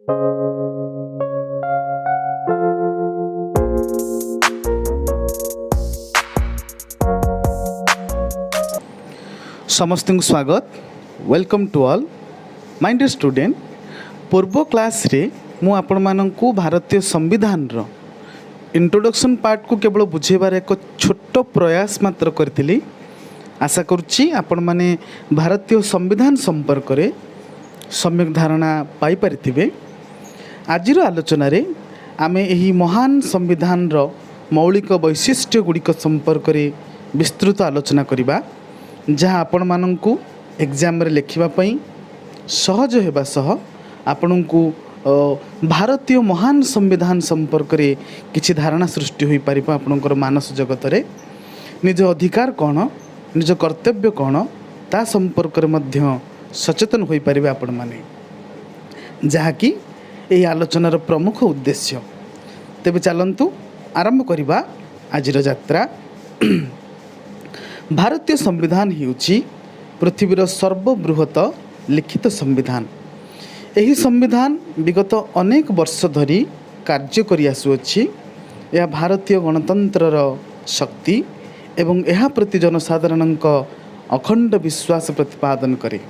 समस्त स्वागत welcome to all my dear student. पूर्व क्लास रे मु आपण माननकु भारतीय संविधान रो इंट्रोडक्शन पार्ट को केवल बुझेबार एक छोट प्रयास मात्र करथिली। आशा करुच्ची आपण माने भारतीय संविधान संपर्क रे सम्यक धारणा पाई परिथिबे। आजिर आलोचना रे आमे एही महान संविधान रो मौलिक वैशिष्ट्य गुड़िक संपर्क रे विस्तृत आलोचना करिबा, जहाँ आपण माननकु एग्जाम रे लिखिबा पई सहज हेबा सह आपनकु भारतीय महान संविधान संपर्क रे किछि धारणा सृष्टि होई परिबा। आपनकर मानस जगत रे निज अधिकार कौन, निज कर्तव्य कौन, ता संपर्क रे मध्य सचेतन होई परिबे आपण माने, जहाँकि एही आलोचनार प्रमुख उद्देश्य। तेबे चलंतु आरंभ करिबा आजिर यात्रा। भारतीय संविधान हेउची पृथ्वीर सर्वबृहत लिखित संविधान। एही संविधान विगत अनेक वर्ष धरी कार्य करि आसुअछि। यह भारतीय गणतंत्रर शक्ति एवं यह प्रति जनसाधारणक अखंड विश्वास प्रतिपादन करे।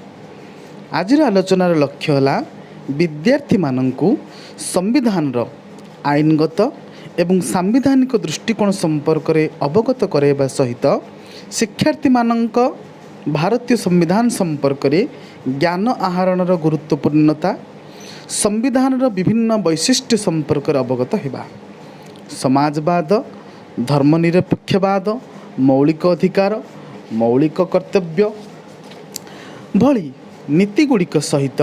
आजिर आलोचनार लक्ष्य हला विद्यार्थी माननकु संविधान रो आईनगत एवं सांविधानिक दृष्टिकोण संपर्क रे अवगत कराइबा सहित शिक्षार्थी माननक भारतीय संविधान संपर्क रे ज्ञान आहरणर गुरुत्वपूर्णता, संविधानर विभिन्न वैशिष्ट्य संपर्क रे अवगत हेबा। समाजवाद, धर्मनिरपेक्षवाद, मौलिक अधिकार, मौलिक कर्तव्य भली नीतिगुड़िक सहित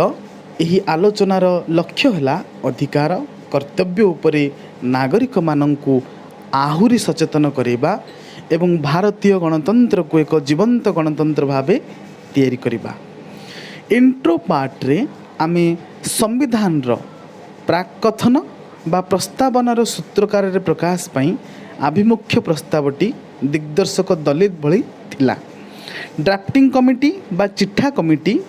एही आलोचनार लक्ष्य है अधिकार कर्तव्य उपरे नागरिक माननकु आहुरी सचेतन करेबा एवं भारतीय गणतंत्र को एक जीवंत गणतंत्र भावे तैयारी करिबा। इंट्रो पार्ट रे आमे संविधान रो प्राक कथन बा प्रस्तावनार सूत्रकार रे प्रकाश पई आभिमुख्य प्रस्तावटी दिग्दर्शक दलित भली थिला। ड्राफ्टिंग कमिटी बा चिठा कमिटी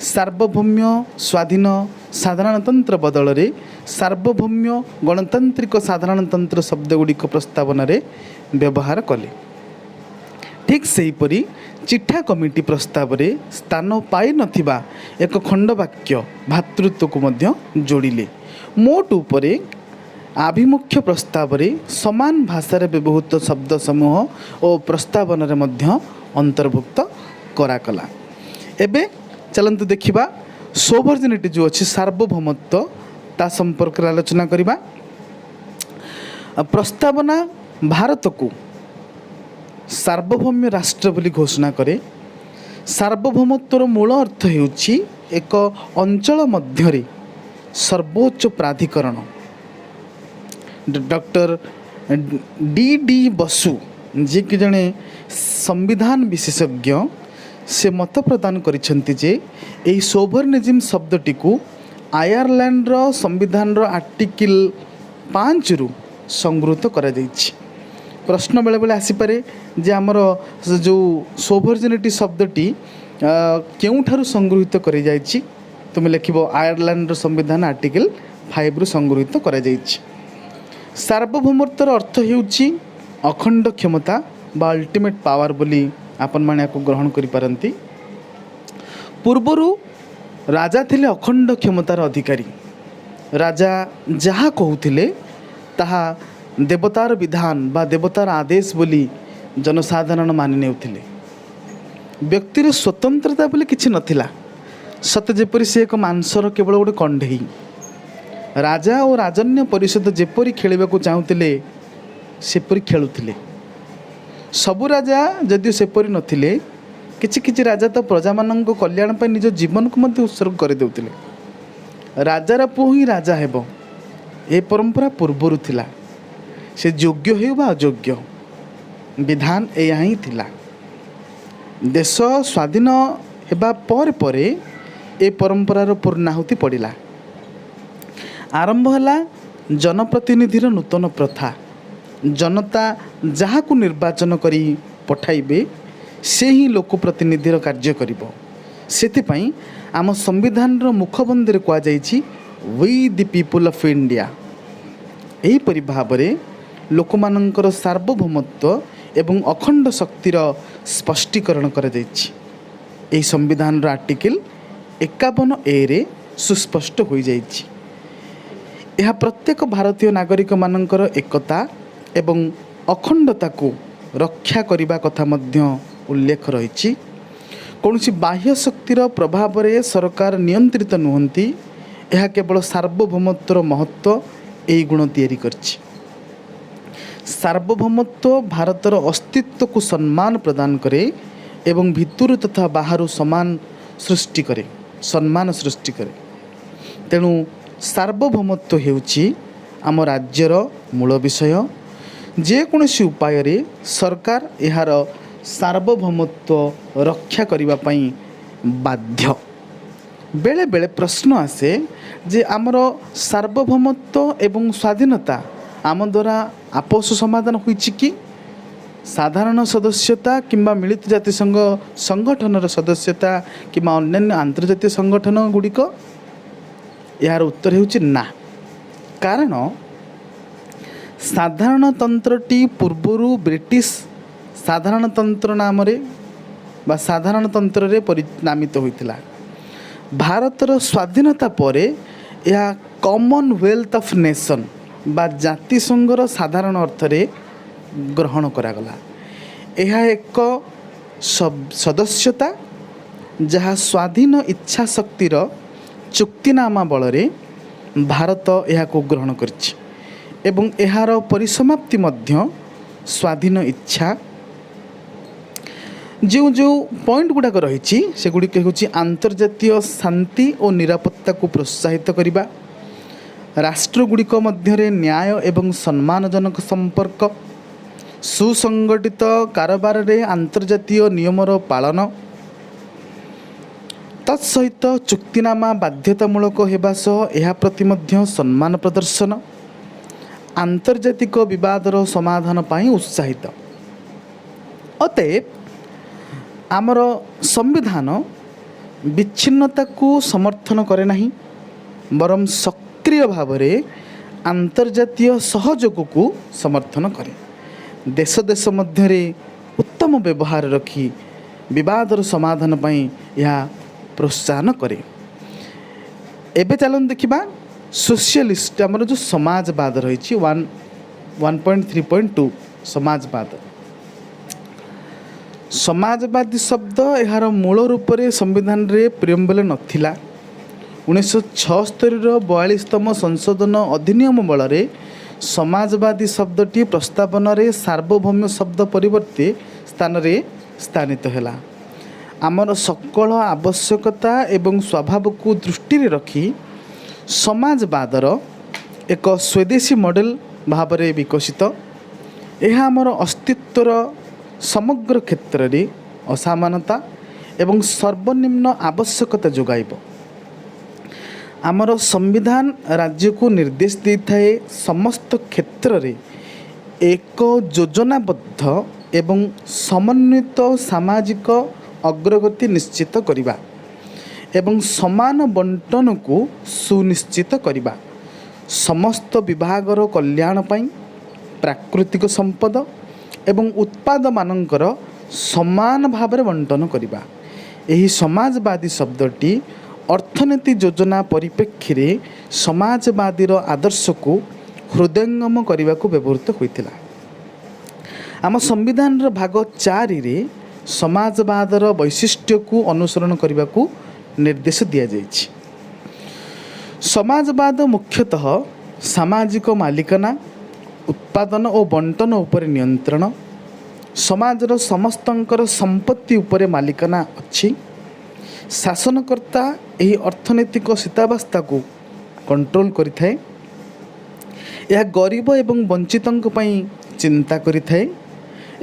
सार्वभौम्य स्वाधीन साधारणतंत्र बदल रे सार्वभौम्य गणतांत्रिक साधारणतंत्र शब्द गुड़िक प्रस्तावना रे व्यवहार कले। ठीक सेहीपरि चिठा कमिटी प्रस्ताव रे स्थान पाई नथिबा एक खंडवाक्य भातृत्व को मध्य जोड़िले। मोट उपरे आभिमुख्य प्रस्ताव रे समान भाषा रे व्यवहृत शब्द समूह और प्रस्तावना रे मध्य अंतर्भुक्त कराकला। एबे चलंतु देखिबा सोभर्जिनिटी जो अच्छी सार्वभौमत्व ता संपर्क आलोचना करिबा। प्रस्तावना भारत को सार्वभौम्य राष्ट्र बोली घोषणा करे। सार्वभौमत्वर मूल अर्थ हेउछि एक अंचल मध्य सर्वोच्च प्राधिकरण। डॉक्टर डी बसु जी कि जड़े संविधान विशेषज्ञ से मत प्रदान करिसेंति जे एही सोभरनिज्म शब्दटी को आयरलैंड रो संविधान रो आर्टिकल 5 रु संगृहीत करा जाइछि। प्रश्न बेले बेले आसीपे जे आमर जो सोभरजिनिटी शब्दटी केउठारु संगृहीत करा जाइछि। तुम लिखिबो आयरलैंड रो संविधान आर्टिकल 5 रु संगृहीत करा जाइछि। सार्वभौमत्वर अर्थ हेउछि अखंड क्षमता बा अल्टीमेट पावर बोली आपण माने को ग्रहण करि पारंती। पूर्वरु राजा थिले अखंड क्षमतार अधिकारी। राजा जहाँ कहूथिले ताहा देवतार विधान बा देवतार आदेश बोली जनसाधारण मानि नेउथिले। व्यक्तिर स्वतंत्रता बोली किछि नथिला। सत जेपरि से एक मांसर केवल गोटे कंढेई। राजा और राजन्य परिषद जेपरि खेलिबाकू चाहुथिले सेपरि खेलुथिले। सबु राजा जदि सेपरि नथिले, किछि किछि राजा तो प्रजा मानक कल्याण पर निज जीवन को मध्य उत्सर्ग कर देउथिले। राजार पुओ ही राजा हेबो ए परंपरा पूर्वरु थिला। से योग्य हेउ बा अयोग्य विधान एया ही थिला। देश स्वाधीन हेबा पर परे ए परंपरार पूर्णाहुति पड़िला। आरंभ होला जनप्रतिनिधिर नूतन प्रथा। जनता जहाँ को निर्वाचन करी पठाइबे से ही लोक प्रतिनिधिर कार्य करिबो। सेथिपई आम संविधान मुखबंदी कहुଯାଇଛି we the people of India. एहीपरि भाବରେ ଲୋକମାନଙ୍କର ସାର୍ବଭୌମତ୍ୱ ଏବଂ ଅଖଣ୍ଡ ଶକ୍ତିର ସ୍ପଷ୍ଟୀକରଣ କରାଯାଇଛି। ଏହି ସମ୍ବିଧାନର ଆର୍ଟିକଲ 51A ସୁସ୍ପଷ୍ଟ ହୋଇଯାଇଛି। ଏହା ପ୍ରତ୍ୟେକ ଭାରତୀୟ ନାଗରିକମାନଙ୍କର ଏକତା ଏବଂ ଅଖଣ୍ଡତାକୁ ରକ୍ଷା କରିବା କଥା ମଧ୍ୟ ଉଲ୍ଲେଖ ରହିଛି। କୌଣସି ବାହ୍ୟ ଶକ୍ତିର ପ୍ରଭାବରେ ସରକାର ନିୟନ୍ତ୍ରିତ ନୁହନ୍ତି। ଏହା କେବଳ ସାର୍ବଭୌମତ୍ୱର ମହତ୍ତ୍ୱ ଏହି ଗୁଣ ତିଆରି କରିଛି। ସାର୍ବଭୌମତ୍ୱ ଭାରତର ଅସ୍ତିତ୍ୱକୁ ସମ୍ମାନ ପ୍ରଦାନ କରେ ଏବଂ ଭିତରୁ ତଥା ବାହାରୁ ସମ୍ମାନ ସୃଷ୍ଟି କରେ। ତେଣୁ ସାର୍ବଭୌମତ୍ୱ ହେଉଛି ଆମ ରାଜ୍ୟର ମୂଳ ବିଷୟ। ଯେକୌଣସି ଉପାୟରେ ସରକାର ଏହାର ସାର୍ବଭୌମତ୍ୱ ରକ୍ଷା କରିବା ପାଇଁ ବାଧ୍ୟ। ବେଳେବେଳେ ପ୍ରଶ୍ନ ଆସେ ଯେ ଆମର ସାର୍ବଭୌମତ୍ୱ ଏବଂ ସ୍ୱାଧୀନତା ଆମ ଦ୍ୱାରା ଆପୋଷ ସମାଧାନ ହୋଇଛି କି? ସାଧାରଣ ସଦସ୍ୟତା କିମ୍ବା ମିଳିତ ଜାତିସଂଘ ସଂଗଠନର ସଦସ୍ୟତା କିମ୍ବା ଅନ୍ୟାନ୍ୟ ଆନ୍ତର୍ଜାତୀୟ ସଂଗଠନ ଗୁଡ଼ିକ? ଏହାର ଉତ୍ତର ହେଉଛି ନା। କାରଣ ସାଧାରଣତନ୍ତ୍ରଟି ପୂର୍ବରୁ ବ୍ରିଟିଶ ସାଧାରଣତନ୍ତ୍ର ନାମରେ ବା ସାଧାରଣତନ୍ତ୍ରରେ ପରିନାମିତ ହୋଇଥିଲା। ଭାରତର ସ୍ୱାଧୀନତା ପରେ ଏହା କମନୱେଲ୍ଥ ଅଫ୍ ନେସନ୍ ବା ଜାତିସଂଘର ସାଧାରଣ ଅର୍ଥରେ ଗ୍ରହଣ କରାଗଲା। ଏହା ଏକ ସଦସ୍ୟତା ଯାହା ସ୍ୱାଧୀନ ଇଚ୍ଛା ଶକ୍ତିର ଚୁକ୍ତିନାମା ବଳରେ ଭାରତ ଏହାକୁ ଗ୍ରହଣ କରିଛି ଏବଂ ଏହାର ପରିସମାପ୍ତି ମଧ୍ୟ ସ୍ୱାଧୀନ ଇଚ୍ଛା। ଯେଉଁ ପଏଣ୍ଟ ଗୁଡ଼ାକ ରହିଛି ସେଗୁଡ଼ିକ ହେଉଛି ଆନ୍ତର୍ଜାତୀୟ ଶାନ୍ତି ଓ ନିରାପତ୍ତାକୁ ପ୍ରୋତ୍ସାହିତ କରିବା, ରାଷ୍ଟ୍ରଗୁଡ଼ିକ ମଧ୍ୟରେ ନ୍ୟାୟ ଏବଂ ସମ୍ମାନଜନକ ସମ୍ପର୍କ, ସୁସଂଗଠିତ କାରବାରରେ ଆନ୍ତର୍ଜାତୀୟ ନିୟମର ପାଳନ, ତତ୍ସହିତ ଚୁକ୍ତିନାମା ବାଧ୍ୟତାମୂଳକ ହେବା ସହ ଏହା ପ୍ରତି ମଧ୍ୟ ସମ୍ମାନ ପ୍ରଦର୍ଶନ, ଆନ୍ତର୍ଜାତିକ ବିବାଦର ସମାଧାନ ପାଇଁ ଉତ୍ସାହିତ। ଅତଏବ ଆମର ସମ୍ବିଧାନ ବିଚ୍ଛିନ୍ନତାକୁ ସମର୍ଥନ କରେ ନାହିଁ, ବରଂ ସକ୍ରିୟ ଭାବରେ ଆନ୍ତର୍ଜାତୀୟ ସହଯୋଗକୁ ସମର୍ଥନ କରେ। ଦେଶ ଦେଶ ମଧ୍ୟରେ ଉତ୍ତମ ବ୍ୟବହାର ରଖି ବିବାଦର ସମାଧାନ ପାଇଁ ଏହା ପ୍ରୋତ୍ସାହନ କରେ। ଏବେ ଚାଲନ୍ତୁ ଦେଖିବା ସୋସିଆଲିଷ୍ଟ ଆମର ଯେଉଁ ସମାଜବାଦ ରହିଛି 1.3.2 ସମାଜବାଦ। ସମାଜବାଦୀ ଶବ୍ଦ ଏହାର ମୂଳ ରୂପରେ ସମ୍ବିଧାନରେ ପ୍ରିୟମ୍ବଲ ନଥିଲା। 1976ର 42ତମ ସଂଶୋଧନ ଅଧିନିୟମ ବଳରେ ସମାଜବାଦୀ ଶବ୍ଦଟି ପ୍ରସ୍ତାବନାରେ ସାର୍ବଭୌମ ଶବ୍ଦ ପରିବର୍ତ୍ତେ ସ୍ଥାନରେ ସ୍ଥାନିତ ହେଲା। ଆମର ସକଳ ଆବଶ୍ୟକତା ଏବଂ ସ୍ୱଭାବକୁ ଦୃଷ୍ଟିରେ ରଖି ସମାଜବାଦର ଏକ ସ୍ୱଦେଶୀ ମଡେଲ ଭାବରେ ବିକଶିତ। ଏହା ଆମର ଅସ୍ତିତ୍ୱର ସମଗ୍ର କ୍ଷେତ୍ରରେ ଅସମାନତା ଏବଂ ସର୍ବନିମ୍ନ ଆବଶ୍ୟକତା ଯୋଗାଇବ। ଆମର ସମ୍ବିଧାନ ରାଜ୍ୟକୁ ନିର୍ଦ୍ଦେଶ ଦେଇଥାଏ ସମସ୍ତ କ୍ଷେତ୍ରରେ ଏକ ଯୋଜନାବଦ୍ଧ ଏବଂ ସମନ୍ୱିତ ସାମାଜିକ ଅଗ୍ରଗତି ନିଶ୍ଚିତ କରିବା ଏବଂ ସମାନ ବଣ୍ଟନକୁ ସୁନିଶ୍ଚିତ କରିବା, ସମସ୍ତ ବିଭାଗର କଲ୍ୟାଣ ପାଇଁ ପ୍ରାକୃତିକ ସମ୍ପଦ ଏବଂ ଉତ୍ପାଦମାନଙ୍କର ସମାନ ଭାବରେ ବଣ୍ଟନ କରିବା। ଏହି ସମାଜବାଦୀ ଶବ୍ଦଟି ଅର୍ଥନୀତି ଯୋଜନା ପରିପ୍ରେକ୍ଷୀରେ ସମାଜବାଦୀର ଆଦର୍ଶକୁ ହୃଦୟଙ୍ଗମ କରିବାକୁ ବ୍ୟବହୃତ ହୋଇଥିଲା। ଆମ ସମ୍ବିଧାନର ଭାଗ 4ରେ ସମାଜବାଦର ବୈଶିଷ୍ଟ୍ୟକୁ ଅନୁସରଣ କରିବାକୁ ନିର୍ଦ୍ଦେଶ ଦିଆଯାଇଛି। ସମାଜବାଦ ମୁଖ୍ୟତଃ ସାମାଜିକ ମାଲିକାନା, ଉତ୍ପାଦନ ଓ ବଣ୍ଟନ ଉପରେ ନିୟନ୍ତ୍ରଣ, ସମାଜର ସମସ୍ତଙ୍କର ସମ୍ପତ୍ତି ଉପରେ ମାଲିକାନା ଅଛି। ଶାସନକର୍ତ୍ତା ଏହି ଅର୍ଥନୈତିକ ସ୍ଥିତାବସ୍ଥାକୁ କଣ୍ଟ୍ରୋଲ କରିଥାଏ। ଏହା ଗରିବ ଏବଂ ବଞ୍ଚିତଙ୍କ ପାଇଁ ଚିନ୍ତା କରିଥାଏ।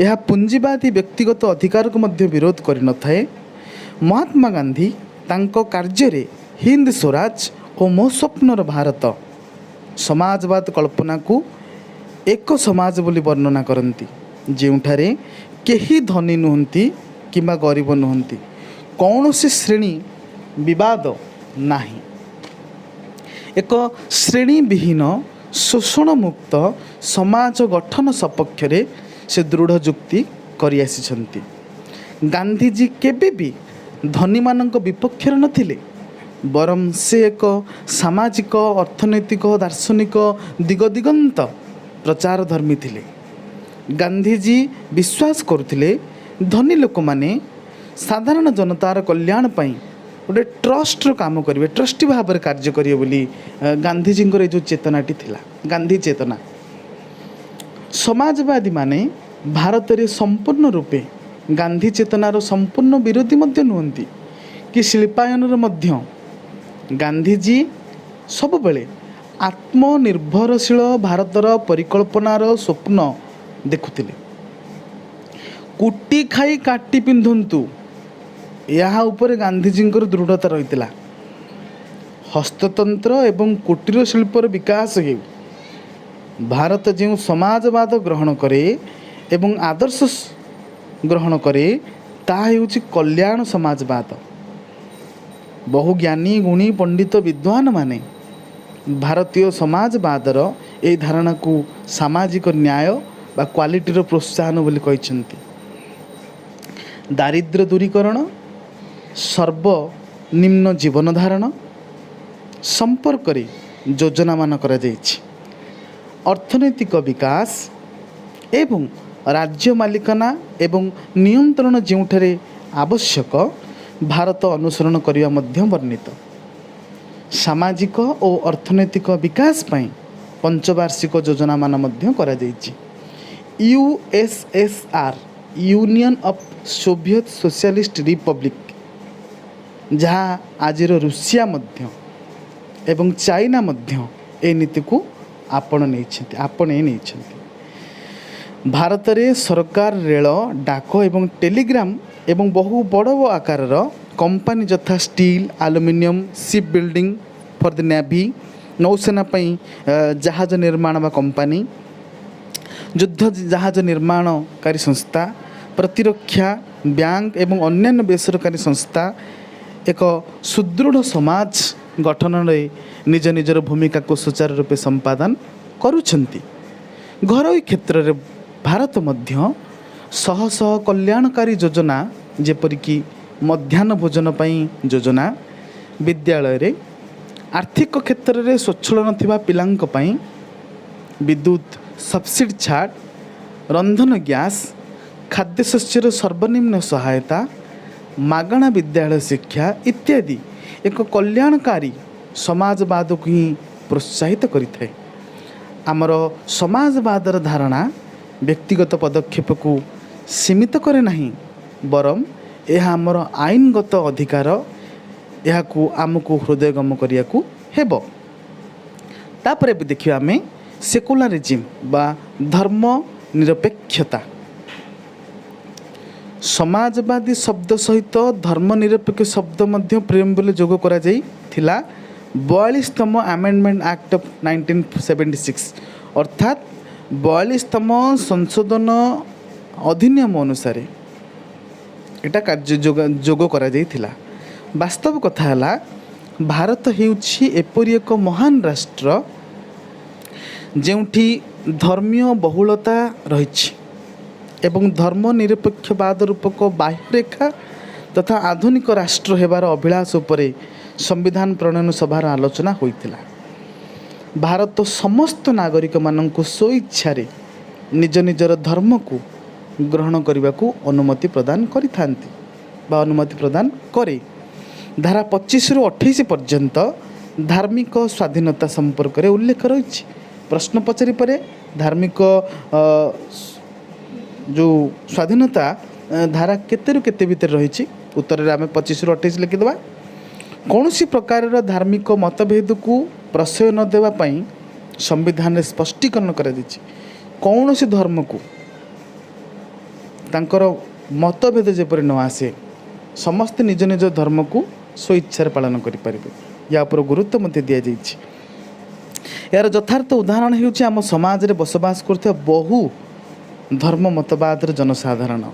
ଏହା ପୁଞ୍ଜିବାଦୀ ବ୍ୟକ୍ତିଗତ ଅଧିକାରକୁ ମଧ୍ୟ ବିରୋଧ କରିନଥାଏ। ମହାତ୍ମା ଗାନ୍ଧୀ ତାଙ୍କ କାର୍ଯ୍ୟରେ ହିନ୍ଦ ସ୍ୱରାଜ ଓ ମୋ ସ୍ୱପ୍ନର ଭାରତ ସମାଜବାଦ କଳ୍ପନାକୁ ଏକ ସମାଜ ବୋଲି ବର୍ଣ୍ଣନା କରନ୍ତି, ଯେଉଁଠାରେ କେହି ଧନୀ ନୁହନ୍ତି କିମ୍ବା ଗରିବ ନୁହନ୍ତି, କୌଣସି ଶ୍ରେଣୀ ବିବାଦ ନାହିଁ। ଏକ ଶ୍ରେଣୀବିହୀନ ଶୋଷଣମୁକ୍ତ ସମାଜ ଗଠନ ସପକ୍ଷରେ ସେ ଦୃଢ଼ ଯୁକ୍ତି କରିଆସିଛନ୍ତି। ଗାନ୍ଧିଜୀ କେବେ ବି ଧନୀମାନଙ୍କ ବିପକ୍ଷରେ ନଥିଲେ, ବରଂ ସେ ଏକ ସାମାଜିକ ଅର୍ଥନୈତିକ ଦାର୍ଶନିକ ଦିଗଦିଗନ୍ତ ପ୍ରଚାରଧର୍ମୀ ଥିଲେ। ଗାନ୍ଧିଜୀ ବିଶ୍ୱାସ କରୁଥିଲେ ଧନୀ ଲୋକମାନେ ସାଧାରଣ ଜନତାର କଲ୍ୟାଣ ପାଇଁ ଗୋଟେ ଟ୍ରଷ୍ଟର କାମ କରିବେ, ଟ୍ରଷ୍ଟି ଭାବରେ କାର୍ଯ୍ୟ କରିବେ ବୋଲି ଗାନ୍ଧିଜୀଙ୍କର ଏ ଯେଉଁ ଚେତନାଟି ଥିଲା, ଗାନ୍ଧୀ ଚେତନା। ସମାଜବାଦୀମାନେ ଭାରତରେ ସମ୍ପୂର୍ଣ୍ଣ ରୂପେ ଗାନ୍ଧୀ ଚେତନାର ସମ୍ପୂର୍ଣ୍ଣ ବିରୋଧୀ ମଧ୍ୟ ନୁହନ୍ତି କି ଶିଳ୍ପାୟନର ମଧ୍ୟ। ଗାନ୍ଧିଜୀ ସବୁବେଳେ ଆତ୍ମନିର୍ଭରଶୀଳ ଭାରତର ପରିକଳ୍ପନାର ସ୍ୱପ୍ନ ଦେଖୁଥିଲେ। କୁଟି ଖାଇ କାଟି ପିନ୍ଧନ୍ତୁ, ଏହା ଉପରେ ଗାନ୍ଧିଜୀଙ୍କର ଦୃଢ଼ତା ରହିଥିଲା। ହସ୍ତତନ୍ତ୍ର ଏବଂ କୁଟୀର ଶିଳ୍ପର ବିକାଶ ହେଉ, ଭାରତ ଯେଉଁ ସମାଜବାଦ ଗ୍ରହଣ କରେ ଏବଂ ଆଦର୍ଶ ଗ୍ରହଣ କରେ ତାହା ହେଉଛି କଲ୍ୟାଣ ସମାଜବାଦ। ବହୁ ଜ୍ଞାନୀ ଗୁଣୀ ପଣ୍ଡିତ ବିଦ୍ୱାନମାନେ ଭାରତୀୟ ସମାଜବାଦର ଏହି ଧାରଣାକୁ ସାମାଜିକ ନ୍ୟାୟ ବା କ୍ୱାଲିଟିର ପ୍ରୋତ୍ସାହନ ବୋଲି କହିଛନ୍ତି। ଦାରିଦ୍ର୍ୟ ଦୂରୀକରଣ, ସର୍ବନିମ୍ନ ଜୀବନ ଧାରଣ ସମ୍ପର୍କରେ ଯୋଜନାମାନ କରାଯାଇଛି। ଅର୍ଥନୈତିକ ବିକାଶ ଏବଂ ରାଜ୍ୟ ମାଲିକାନା ଏବଂ ନିୟନ୍ତ୍ରଣ ଯେଉଁଠାରେ ଆବଶ୍ୟକ ଭାରତ ଅନୁସରଣ କରିବା ମଧ୍ୟ ବର୍ଣ୍ଣିତ। ସାମାଜିକ ଓ ଅର୍ଥନୈତିକ ବିକାଶ ପାଇଁ ପଞ୍ଚବାର୍ଷିକ ଯୋଜନାମାନ ମଧ୍ୟ କରାଯାଇଛି। USSR union of Soviet socialist Republic, ଯାହା ଆଜିର ରୁଷିଆ ମଧ୍ୟ ଏବଂ ଚାଇନା ମଧ୍ୟ ଏ ନୀତିକୁ ଆପଣେଇ ନେଇଛନ୍ତି। ଭାରତରେ ସରକାର ରେଳ, ଡାକ ଏବଂ ଟେଲିଗ୍ରାମ ଏବଂ ବହୁ ବଡ଼ ଆକାରର କମ୍ପାନୀ ଯଥା steel, aluminium, ship building for the navy, ନୌସେନା ପାଇଁ ଜାହାଜ ନିର୍ମାଣ ବା କମ୍ପାନୀ, ଯୁଦ୍ଧ ଜାହାଜ ନିର୍ମାଣକାରୀ ସଂସ୍ଥା, ପ୍ରତିରକ୍ଷା, ବ୍ୟାଙ୍କ ଏବଂ ଅନ୍ୟାନ୍ୟ ବେସରକାରୀ ସଂସ୍ଥା ଏକ ସୁଦୃଢ଼ ସମାଜ ଗଠନରେ ନିଜ ନିଜର ଭୂମିକାକୁ ସୁଚାରୁ ରୂପେ ସମ୍ପାଦନ କରୁଛନ୍ତି। ଘରୋଇ କ୍ଷେତ୍ରରେ ଭାରତ ମଧ୍ୟ ଶହ ଶହ କଲ୍ୟାଣକାରୀ ଯୋଜନା, ଯେପରିକି ମଧ୍ୟାହ୍ନ ଭୋଜନ ପାଇଁ ଯୋଜନା, ବିଦ୍ୟାଳୟରେ ଆର୍ଥିକ କ୍ଷେତ୍ରରେ ସ୍ୱଚ୍ଛଳ ନଥିବା ପିଲାଙ୍କ ପାଇଁ ବିଦ୍ୟୁତ୍ ସବସିଡି ଛାଡ଼, ରନ୍ଧନ ଗ୍ୟାସ୍, ଖାଦ୍ୟଶସ୍ୟର ସର୍ବନିମ୍ନ ସହାୟତା, ମାଗଣା ବିଦ୍ୟାଳୟ ଶିକ୍ଷା ଇତ୍ୟାଦି ଏକ କଲ୍ୟାଣକାରୀ ସମାଜବାଦକୁ ହିଁ ପ୍ରୋତ୍ସାହିତ କରିଥାଏ। ଆମର ସମାଜବାଦର ଧାରଣା ବ୍ୟକ୍ତିଗତ ପଦକ୍ଷେପକୁ ସୀମିତ କରେ ନାହିଁ, ବରଂ ଏହା ଆମର ଆଇନଗତ ଅଧିକାର, ଏହାକୁ ଆମକୁ ହୃଦୟଙ୍ଗମ କରିବାକୁ ହେବ। ତାପରେ ବି ଦେଖିବା ଆମେ ସେକୁଲାରିଜିମ୍ ବା ଧର୍ମ ନିରପେକ୍ଷତା। ସମାଜବାଦୀ ଶବ୍ଦ ସହିତ ଧର୍ମ ନିରପେକ୍ଷ ଶବ୍ଦ ମଧ୍ୟ ପ୍ରିଏମ୍ବଲରେ ଯୋଗ କରାଯାଇଥିଲା 42ତମ ଆମେଣ୍ଡମେଣ୍ଟ ଆକ୍ଟ ଅଫ୍ 1976, ଅର୍ଥାତ୍ 42ତମ ସଂଶୋଧନ ଅଧିନିୟମ ଅନୁସାରେ ଏଟା ଯୋଗ କରାଯାଇଥିଲା। ବାସ୍ତବ କଥା ହେଲା, ଭାରତ ହେଉଛି ଏପରି ଏକ ମହାନ ରାଷ୍ଟ୍ର ଯେଉଁଠି ଧର୍ମୀୟ ବହୁଳତା ରହିଛି ଏବଂ ଧର୍ମ ନିରପେକ୍ଷବାଦ ରୂପକ ବାହ୍ୟରେଖା ତଥା ଆଧୁନିକ ରାଷ୍ଟ୍ର ହେବାର ଅଭିଳାଷ ଉପରେ ସମ୍ବିଧାନ ପ୍ରଣୟନ ସଭାର ଆଲୋଚନା ହୋଇଥିଲା। ଭାରତ ସମସ୍ତ ନାଗରିକମାନଙ୍କୁ ସ୍ୱଇଚ୍ଛାରେ ନିଜ ନିଜର ଧର୍ମକୁ ଗ୍ରହଣ କରିବାକୁ ଅନୁମତି ପ୍ରଦାନ କରିଥାନ୍ତି ବା ଅନୁମତି ପ୍ରଦାନ କରେ। ଧାରା 25ରୁ 28 ପର୍ଯ୍ୟନ୍ତ ଧାର୍ମିକ ସ୍ୱାଧୀନତା ସମ୍ପର୍କରେ ଉଲ୍ଲେଖ ରହିଛି। ପ୍ରଶ୍ନ ପଚାରିପାରେ, ଧାର୍ମିକ ଯେଉଁ ସ୍ୱାଧୀନତା ଧାରା କେତେରୁ କେତେ ଭିତରେ ରହିଛି? ଉତ୍ତରରେ ଆମେ 25ରୁ 28 ଲେଖିଦେବା। କୌଣସି ପ୍ରକାରର ଧାର୍ମିକ ମତଭେଦକୁ ପ୍ରଶ୍ରୟ ନ ଦେବା ପାଇଁ ସମ୍ବିଧାନରେ ସ୍ପଷ୍ଟୀକରଣ କରାଯାଇଛି। କୌଣସି ଧର୍ମକୁ ତାଙ୍କର ମତଭେଦ ଯେପରି ନ ଆସେ, ସମସ୍ତେ ନିଜ ନିଜ ଧର୍ମକୁ ସ୍ୱଇଚ୍ଛାରେ ପାଳନ କରିପାରିବେ, ୟା ଉପରେ ଗୁରୁତ୍ୱ ମଧ୍ୟ ଦିଆଯାଇଛି। ଏହାର ଯଥାର୍ଥ ଉଦାହରଣ ହେଉଛି ଆମ ସମାଜରେ ବସବାସ କରୁଥିବା ବହୁ ଧର୍ମ ମତବାଦର ଜନସାଧାରଣ।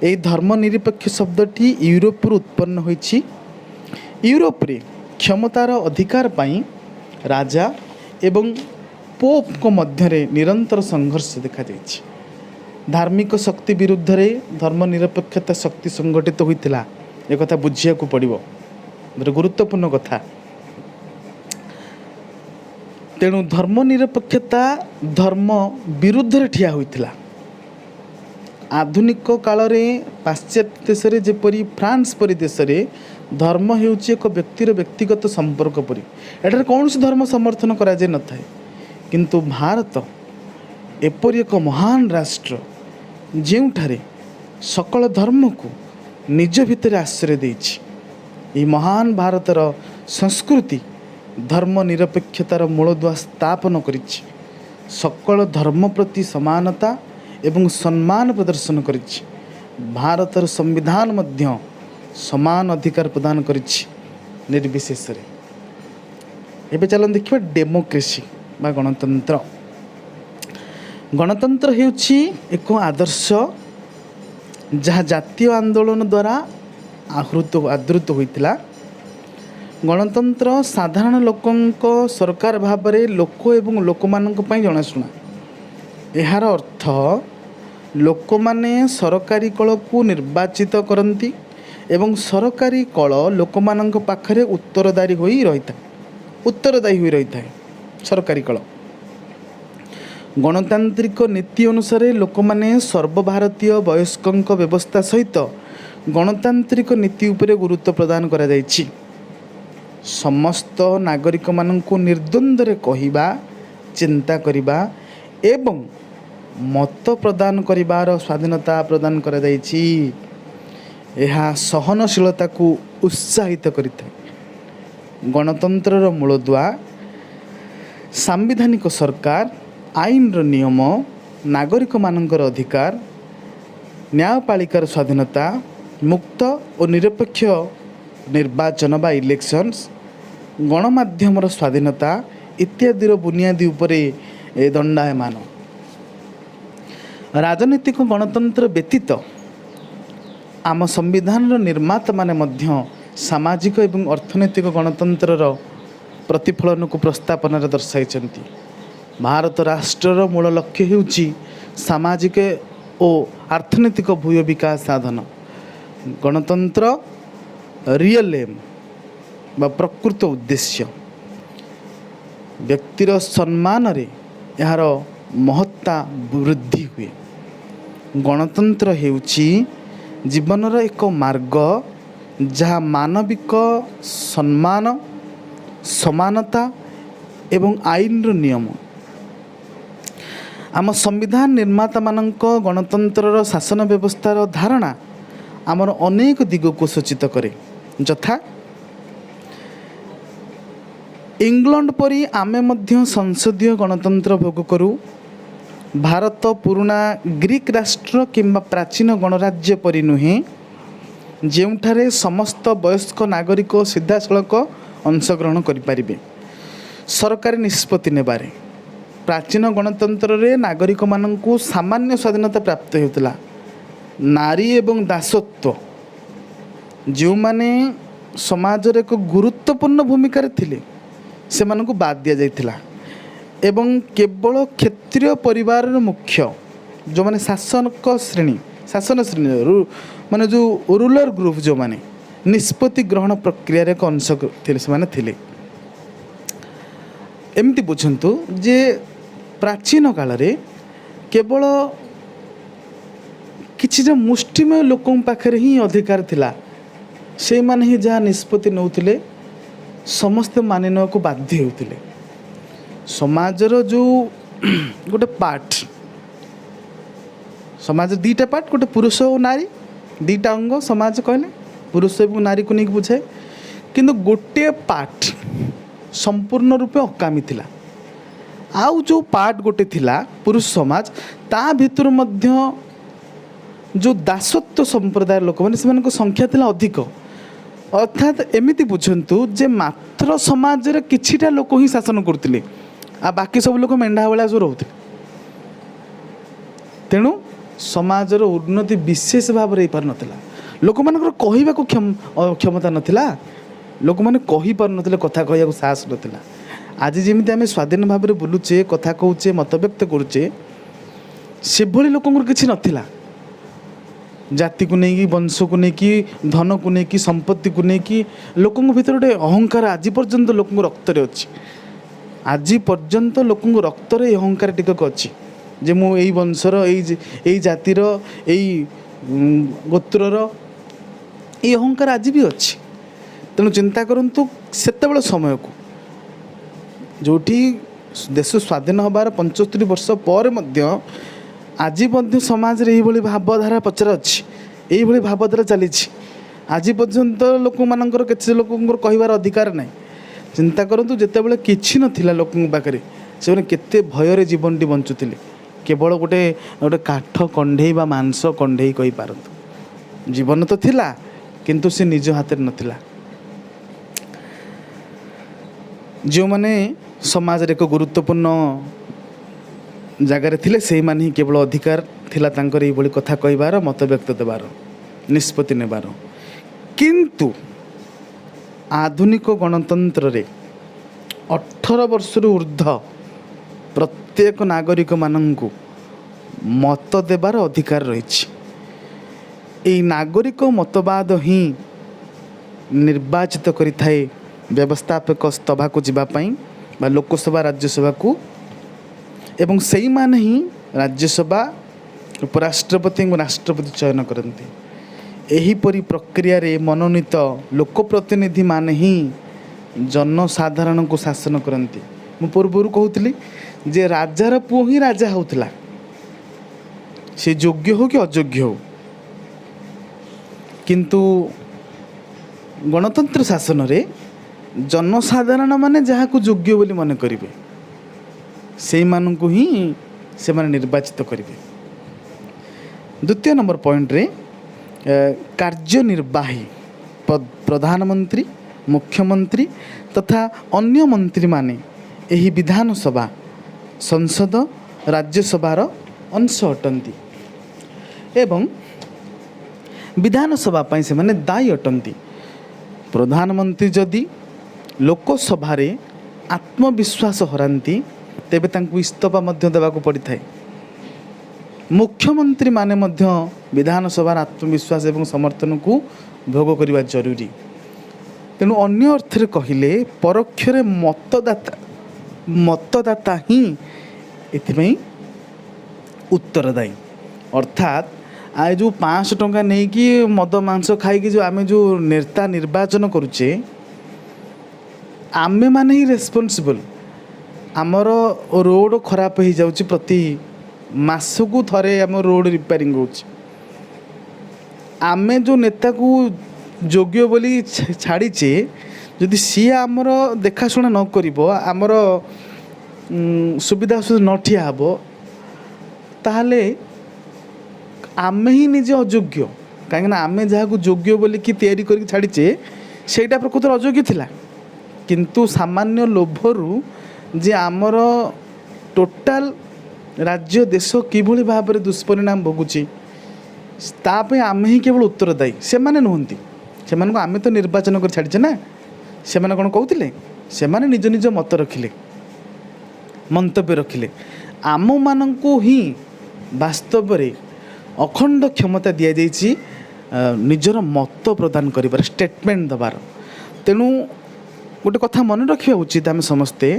ଏହି ଧର୍ମ ନିରପେକ୍ଷ ଶବ୍ଦଟି ୟୁରୋପରୁ ଉତ୍ପନ୍ନ ହୋଇଛି। ୟୁରୋପରେ କ୍ଷମତାର ଅଧିକାର ପାଇଁ राजा एवं पोप को मध्य निरंतर संघर्ष देखा जाइछि। धार्मिक शक्ति विरुद्ध रे धर्मनिरपेक्षता शक्ति संगठित होइतिला एक कथा बुझिया को पड़िबो, गुरुत्वपूर्ण कथा। तेणु धर्मनिरपेक्षता धर्म विरुद्ध रे ठिया होइतिला। आधुनिक काल रे पाश्चात्य देश रे जेपरि फ्रांस परि देश रे धर्म हेउछि एक व्यक्तिर व्यक्तिगत संपर्क परि, एठार कौन से धर्म समर्थन करा जाय न थाए। किंतु भारत एपरि एक महान राष्ट्र ଯେଉଁଠାରେ सकल धर्म को निज भितर आश्रय देछि। यह महान भारतर संस्कृति धर्म निरपेक्षतार मूलदुआ स्थापन करिछि। सकल धर्म प्रति समानता एवं सम्मान प्रदर्शन करिछि। भारतर संविधान मध्य समान अधिकार प्रदान करिछि निर्विशेष रे। एबे चलन देखिबा डेमोक्रेसी बा गणतंत्र। गणतंत्र हेउछि एक आदर्श जहाँ जातीय आंदोलन द्वारा आदृत होइतिला। गणतंत्र साधारण लोकंक सरकार भाव में लोक एवं लोक मानक पई जनाशुना। एहार अर्थ लोक माने सरकारी कल को निर्वाचित करती एवं सरकारी कल लोक मानक पाखरे उत्तरदायी होई रही है सरकारी कल। गणतांत्रिक नीति अनुसार लोक माने सर्वभारतीय वयस्कों व्यवस्था सहित गणतांत्रिक नीति उपरे गुरुत्व प्रदान करा जायछि। समस्त नागरिक माननकु निर्द्वंद्व कहिबा चिंता करिबा एवं मत प्रदान करिबार स्वाधीनता प्रदान करा जायछि। यह सहनशीलता को उत्साहित करिଥାଏ। गणतंत्र मूलदुआ सांविधानिक सरकार, आईन नियम, नागरिक मानकर अधिकार, न्यायपालिकार स्वाधीनता, मुक्त और निरपेक्ष निर्वाचन बा इलेक्शंस, गणमाध्यम स्वाधीनता इत्यादि बुनियादी उपरे दंडायमान। राजनीतिक गणतंत्र व्यतीत आम संविधान निर्माता माने मध्य सामाजिक एवं अर्थनैतिक गणतंत्र प्रतिफलन को प्रस्तावना दर्शाई। भारत राष्ट्र मूल लक्ष्य हेउछि सामाजिक और अर्थनैतिक भूय विकास साधन। गणतंत्र रियल एम बा प्रकृत उद्देश्य। व्यक्तिर सम्मान रे यार महत्ता वृद्धि हुए। गणतंत्र हेउछि जीवनर एक मार्ग जहाँ मानविक सम्मान, समानता एवं आईन नियम। आम संविधान निर्माता मानक गणतंत्र शासन व्यवस्थार धारणा आमर अनेक दिग को सूचित करे। यथा इंग्लैंड परी आमे मध्य संसदीय गणतंत्र भोग करूँ। भारत पुराना ग्रीक राष्ट्र किंबा प्राचीन गणराज्य परी नुहे ଯେଉଁଠାରେ समस्त वयस्क नागरिक सीधासलख अंशग्रहण करें सरकारी निष्पत्ति नेबारे। प्राचीन गणतंत्र रे नागरिक माननकु सामान्य स्वाधीनता प्राप्त होता। नारी एवं दासत्व जो माने समाज रे एक गुरुत्वपूर्ण भूमिका थिले से मानकु बाद दिया जाइथिला एवं केवल क्षत्रिय परिवार मुख्य जो माने शासन श्रेणी माने जो रूलर ग्रुप जो माने निष्पत्ति ग्रहण प्रक्रिया रे एक अंश थिले से माने थिले। एमती बुझंतु जे प्राचीन काल रे केवल किछि जे मुष्टिमय लोकों पाखरे ही अधिकार थिला। से माने ही जहाँ निष्पत्ति नौथिले समस्त मानिन को बाध्य होतिले। समाजर जो गोटे पार्ट समाज दीटा पार्ट गोटे पुरुष और नारी दीटा अंग समाज कहले पुरुष और नारी को नहीं बुझाए। किंतु गोटे पार्ट संपूर्ण रूपे अकामी थिला। आउ जो पार्ट गोटे थिला पुरुष समाज ता भितर मध्य जो दासत्व संप्रदाय लोक माने सेमानक संख्या थिला अधिक। अर्थात एमिति बुझंतु जे मात्र समाज रे किछिटा लोक ही शासन करथिले आ बाकी सब लोक मेंढा भलिया जो रहउथिले। तेणु समाजर उन्नति विशेष भाव रे पार नथिला। लोक मानकर कहिबा को क्षमता नथिला। लोक माने कहि पार नथिले, कथा कहया को साहस नथिला। आज जमी आम स्वाधीन भाव में बुलुचे कथा कहूचे मत व्यक्त करुचे से लोक किसी नाला जाति को लेकिन वंश को लेकिन धन को लेकिन संपत्ति को लेकिन लोक भीतर गोटे अहंकार आज पर्यंत लोक रक्त अच्छी आज पर्यंत लोक रक्त अहंकार टिकक अच्छी जे मु यही वंशर यही जातिर यही गोत्रर ये अहंकार आज भी अच्छी। तेणु चिंता करंतु सेतेबेले समय को जोठी देश स्वाधीन होबार 75 वर्ष पर आज समाज रे यही भावधारा पचर अच्छी यही भावधारा चली आज पर्यंत लोक मानकर किसी लोक कहबार अधिकार नहीं। चिंता करंतु जेतेबेले किछि नथिला लोक पाखरे से केते भयर जीवन टी बंचुथिले केवल गोटे गोटे काठ कंढे बा मांस कंढे कहि पारंतु जीवन तो थिला किंतु से निज हाथ में नथिला। जो माने समाज रे एक गुरुत्वपूर्ण जगार थिले से माने ही केवल अधिकार थिला तांकर एही भली कथा कहबार मत व्यक्त देबार निष्पत्ति नेबार। किंतु आधुनिक गणतंत्र रे 18 वर्ष ऊर्ध्व प्रत्येक नागरिक मानंकु मत देबार अधिकार रही। यही नागरिक मतवाद ही निर्वाचित करिथाए व्यवस्थापक सभा को जीवाई बा लोकसभा राज्यसभा को एवं सही माने ही राज्यसभा उपराष्ट्रपति और राष्ट्रपति चयन करते। एहीपरि प्रक्रिया रे मनोनीत लोकप्रतिनिधि माने ही जनसाधारण को शासन करते। मु पूर्व कहूली जे राजार पुओ ही राजा होता से योग्य हो कि अयोग्य हो किंतु गणतंत्र शासन रे जनसाधारण माने जहाँ को योग्य बोली मन करेंगे से मानू ही से माने निर्वाचित करेंगे। द्वितीय नंबर पॉइंट रे कार्यनिर्वाही प्रधानमंत्री मुख्यमंत्री तथा अन्य मंत्री माने यही विधानसभा संसद राज्यसभार अंश अटंती एवं विधानसभा पाई से माने दायी अटंती। प्रधानमंत्री जदि लोकसभा रे आत्मविश्वास हरांती तेबे तांकु इस्तफा मध्य देवाको पड़ी थाए। मुख्यमंत्री माने मध्य विधानसभा आत्मविश्वास एवं समर्थन को भोग करवा जरूरी। तेणु अन्य अर्थ कहले परोक्ष मतदाता ही एथिପାଇଁ उत्तरदायी। अर्थात आज जो 500 टंका नहीं कि मद मांस खाई जो आमे जो नेता निर्वाचन करुचे आमे माने ही रेस्पॉन्सिबल। आमर रोड खराब हो जाउची प्रति मासकू थरे आम रोड रिपेयरिंग होची। आमे जो नेता को योग्य बोली छाड़ीचे जदि सी आमर देखाशुना न करिवो आमर सुविधा न ठिया हबो ताहले आमे ही निजे अयोग्य। कहीं आमे जहाँ को योग्य बोली कि तैयारी करके छाड़ीचे सेटा प्रकृत अयोग्य थिला किंतु सामान्य लोभरू जे आमर टोटाल राज्य देश किभली भाव में दुष्परिणाम भोगुची तापे आमे ही केवल उत्तरदायी। से माने नुहंती से आमे तो निर्वाचन कर छाड़ीचे ना से माने कौन कहते से माने निज निज मत रखिले मंतव्य रखिले। आम मानंकु ही वास्तव रे अखंड क्षमता दि जाइए निजर मत प्रदान कर स्टेटमेंट दबार। तेणु गोटे कथा मन रखा उचित आम समस्ते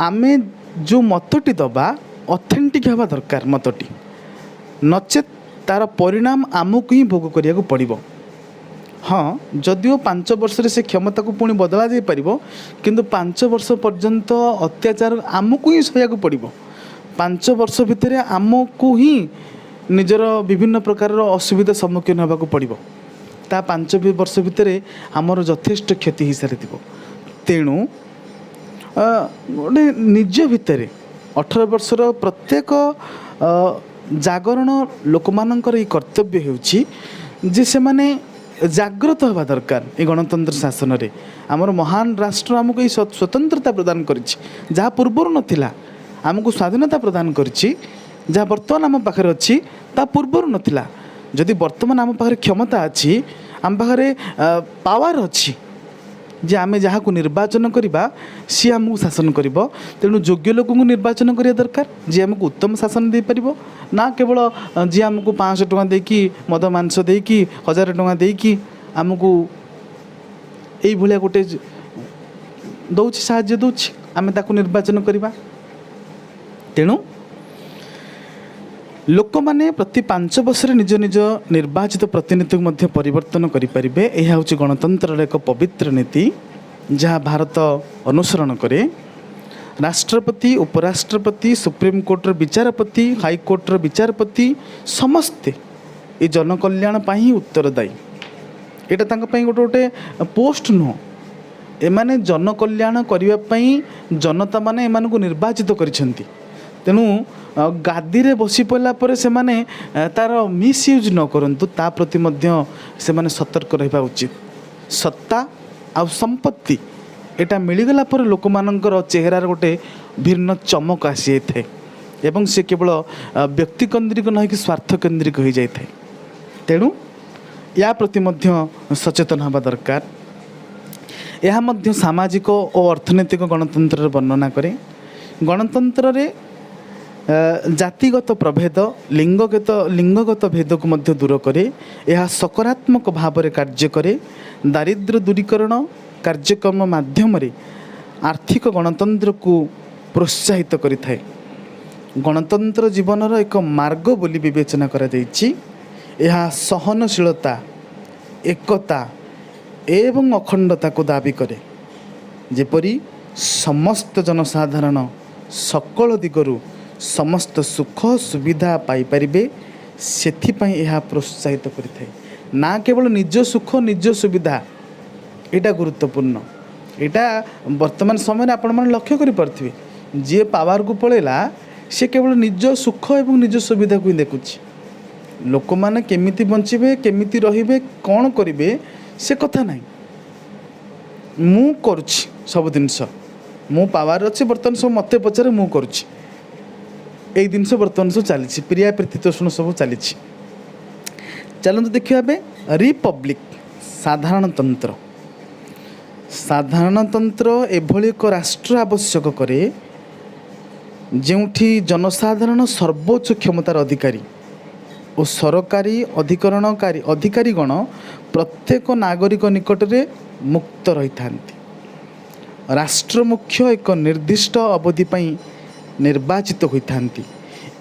आमे जो मतटी दबा ऑथेंटिक हवा दरकार मतटी नचेत तार परिणाम आमको ही भोग करिया पड़िबो। हाँ जदिओ 5 वर्ष से क्षमता को पुणी बदला जाई परिबो किंतु 5 वर्ष पर्यंत अत्याचार आमको ही सहया पड़िबो। 5 वर्ष भितर आमको ही निजर विभिन्न प्रकार असुविधा सम्मुखीन होगा पड़िबो। ता 5 वर्ष भितर आमर यथेष्ट क्षति हो सारी। तेणु गोटे निज भितर 18 वर्षर प्रत्येक जागरण लोक मानकर ये कर्तव्य होउछि जे से माने जागृत हवा दरकार। ये गणतंत्र शासन रे आमर महान राष्ट्र आमको ये स्वतंत्रता प्रदान करिछि जहाँ पूर्वर नथिला। आमको स्वाधीनता प्रदान करिछि जहाँ बर्तमान आम पाखे अच्छी ता पूर्वर नथिला। जदि बर्तमान आम पाखे क्षमता अच्छी आम पाखे पावर अच्छी जे आमे जहाँ निर्वाचन करवा सी आमको शासन कर तेणु योग्य लोक निर्वाचन करिया दरकार जी आमको उत्तम शासन दे पारिबो ना केवल जी आमको 500 टଙ୍କା देकी मद मांस देकी 1000 टଙ୍କା देकी आमको यही भाया गोटे दौची साहाଯ୍य दौची आमे ताकू निर्वाचन करवा। तेणु लोक मैंने प्रति 5 वर्ष निज निज निर्वाचित प्रतिनिधि को परिवर्तन करें। यह हूँ गणतंत्र एक पवित्र नीति जहाँ भारत अनुसरण करे। राष्ट्रपति उपराष्ट्रपति सुप्रीमकोर्टर विचारपति हाईकोर्टर विचारपति समस्ते ये जनकल्याण ही उत्तरदायी। यहाँ तक गोटे गोटे पोस्ट नुह एमाने जनकल्याण करने जनता माने एमानकु निर्वाचित करिसेंती। तेणु गादी रे बसी पड़ा पर से माने तार मिसयूज न करंतु ता प्रति मध्य से माने सतर्क रहा उचित। सत्ता आ संपत्ति एटा मिलगला पर लोक मानकर चेहरार गोटे भिन्न चमक आसी जाए एवं से केवल व्यक्ति केन्द्रिक न कि स्वार्थ केन्द्रिक हो जाए। तेणु या प्रति मध्य सचेतन हवा दरकार। यह मध्य सामाजिक और अर्थनैतिक गणतंत्र वर्णना करे। गणतंत्र रे जातिगत प्रभेद लिंगगत भेद को मध्य दूर करे। यह सकारात्मक भाव में कार्य करे। दारिद्र्य दूरीकरण कार्यक्रम माध्यम आर्थिक गणतंत्र को प्रोत्साहित करिथाए। गणतंत्र जीवनर एक मार्ग बोली विवेचना करा जायछि। यह सहनशीलता एकता एवं अखंडता को दाबी करे जेपरी समस्त जनसाधारण सकल दिगरु समस्त सुख सुविधा पाई परिबे सेथिपई यह प्रोत्साहित करिथाए। ना केवल निज सुख निज सुविधा एटा गुरुत्वपूर्ण। एटा वर्तमान समय आपण मन लक्ष्य करि परथिबे जे पावर को पळेला से केवल निज सुख एवं निज सुविधा को देखुछि। लोक माने केमिति बंचिबे केमिति रहिबे कोन करिबे से कथा नहीं। मु करुछि सब जिनस मु पावर अच्छे बर्तमान सब मत पचारे मु करुछि यही जिनस बर्तमान सब चली प्रिया प्रीतितोषण सब चली। चलते देखिए रिपब्लिक साधारणतंत्र। साधारणतंत्र एभली एक राष्ट्र आवश्यक करे जोठी जनसाधारण सर्वोच्च क्षमतार अधिकारी और सरकारी अधिकारीगण प्रत्येक नागरिक निकट में मुक्त रही था। राष्ट्र मुख्य एक निर्दिष्ट अवधि पई निर्वाचित होता